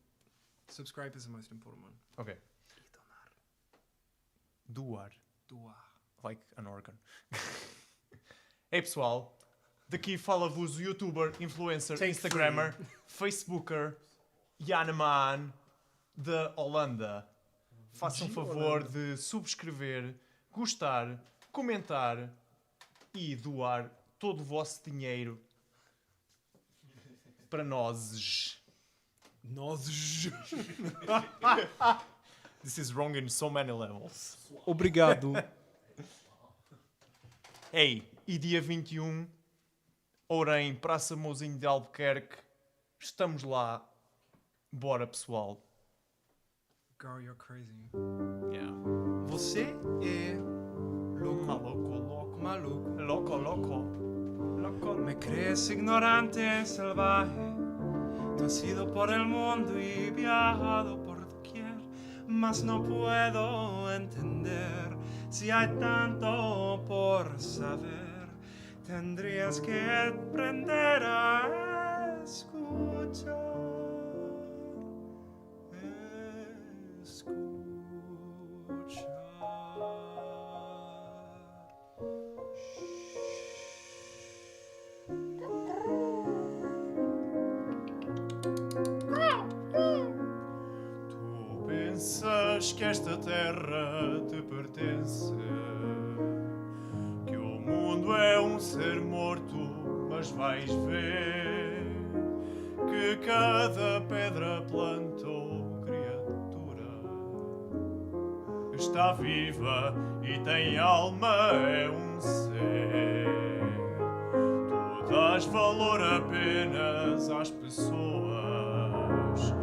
Subscribe is the most important one. Okay. Doar. Doar. Like an organ. Ei, pessoal. Daqui fala-vos o YouTuber, influencer, Take Instagrammer, Facebooker, Janeman, da Holanda. Façam favor de subscrever, gostar, comentar e doar todo o vosso dinheiro para nós. Nós. This is wrong in so many levels. Obrigado. Ei, e dia 21, Orem, Praça Mozinho de Albuquerque, estamos lá. Bora, pessoal. Girl, you're crazy. Yeah. Você é louco. Maluco. Maluco. Loco. Me crees ignorante, salvaje. Tú has ido por el mundo y viajado por doquier, mas no puedo entender si hay tanto por saber. Tendrías que aprender a escuchar. Tu pensas que esta terra te pertence, que o mundo é um ser morto, mas vais ver que cada pedra, planta ou criatura está viva e tem alma, é um ser. Tu dás valor apenas às pessoas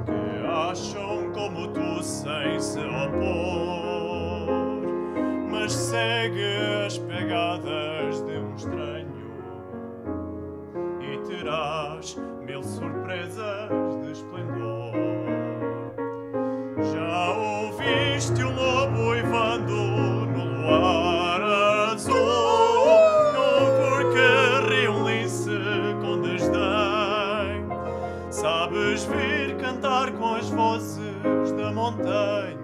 que acham como tu sem se opor, mas segue as pegadas de um estranho e terás 1000 surpresas de esplendor. Já ouviste o lobo uivando no luar azul, não porque ri um lince com desdém. Sabes vir cantar com as vozes da montanha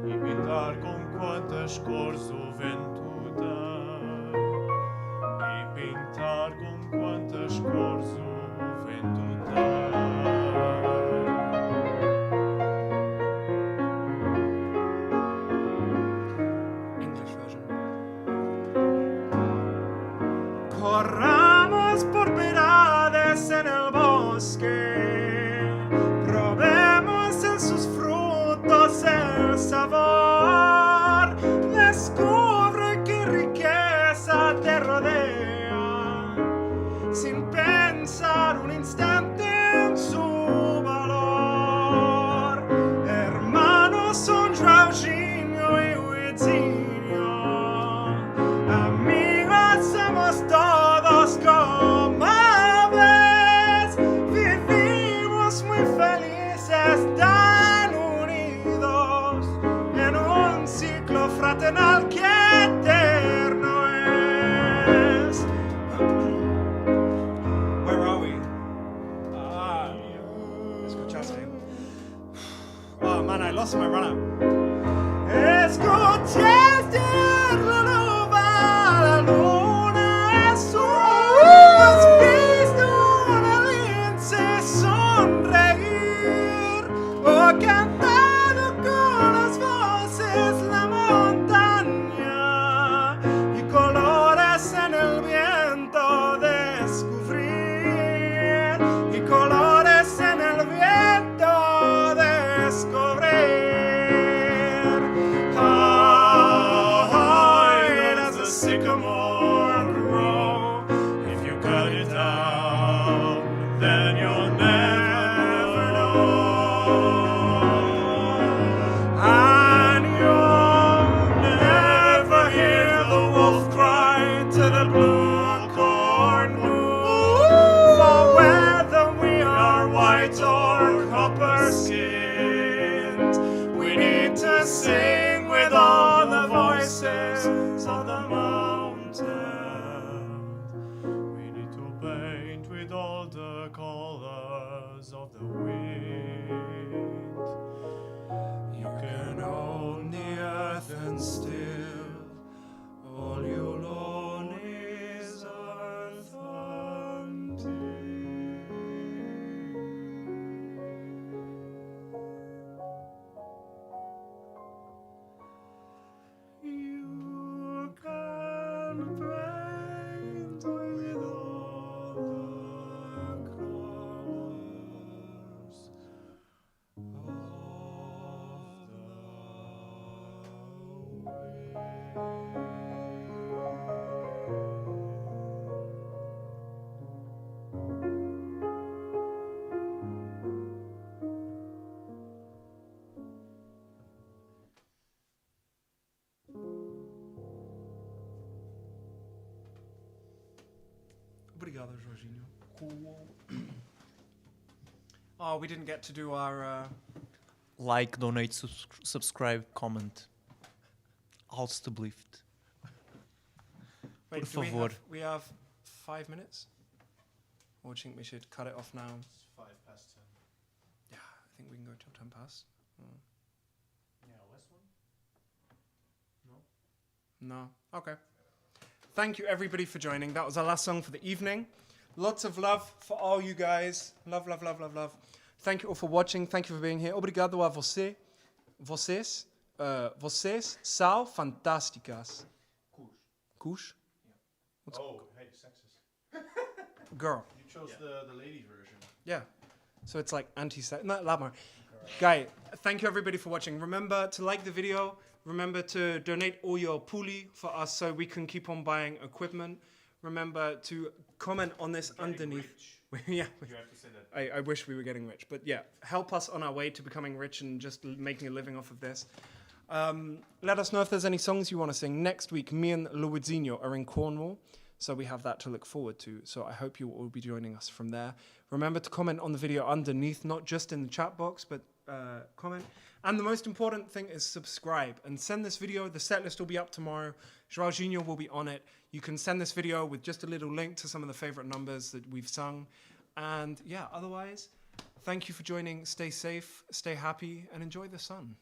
e pintar com quantas cores o vento dá, e pintar com quantas cores o vento dá. English version. Corramos por piedades en el bosque, probemos en sus frutos el sabor, descubre qué riqueza te rodea, sin pensar un instante en su valor. Hermanos son Joãojinho y Widzinho, amigos somos todos como ves, vivimos muy felices tan unidos en un ciclo fraternal que eterno es. Where are we? Escuchaste. Oh man, I lost my run-up. Escuchaste la luna azul, has visto una lince sonreír o cantar stand still. All you alone is You can paint with all the colors of the Obrigado, Joãojinho. Oh, we didn't get to do our. Like, donate, subscribe, comment. Alstublieft. Wait, Por do favor. we have 5 minutes? Or do you think we should cut it off now? It's 10:05. Yeah, I think we can go till 10 past. Yeah, last one? No? Okay. Thank you, everybody, for joining. That was our last song for the evening. Lots of love for all you guys. Love, love, love, love, love. Thank you all for watching. Thank you for being here. Obrigado a você. Vocês são fantásticas. Kush? Oh, hey, sexist. Girl. You chose the ladies version. Yeah. So it's like anti-sex. No, Lamar. Guy, thank you everybody for watching. Remember to like the video. Remember to donate all your puli for us so we can keep on buying equipment. Remember to comment on this underneath. Yeah. You have to say that. I wish we were getting rich. But yeah, help us on our way to becoming rich and just making a living off of this. Let us know if there's any songs you want to sing. Next week, me and Widzinho are in Cornwall. So we have that to look forward to. So I hope you will all be joining us from there. Remember to comment on the video underneath, not just in the chat box, but comment. And the most important thing is subscribe and send this video. The set list will be up tomorrow. Joãojinho will be on it. You can send this video with just a little link to some of the favorite numbers that we've sung. And yeah, otherwise, thank you for joining. Stay safe, stay happy, and enjoy the sun.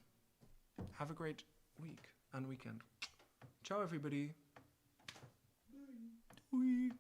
Have a great week and weekend. Ciao, everybody. Bye.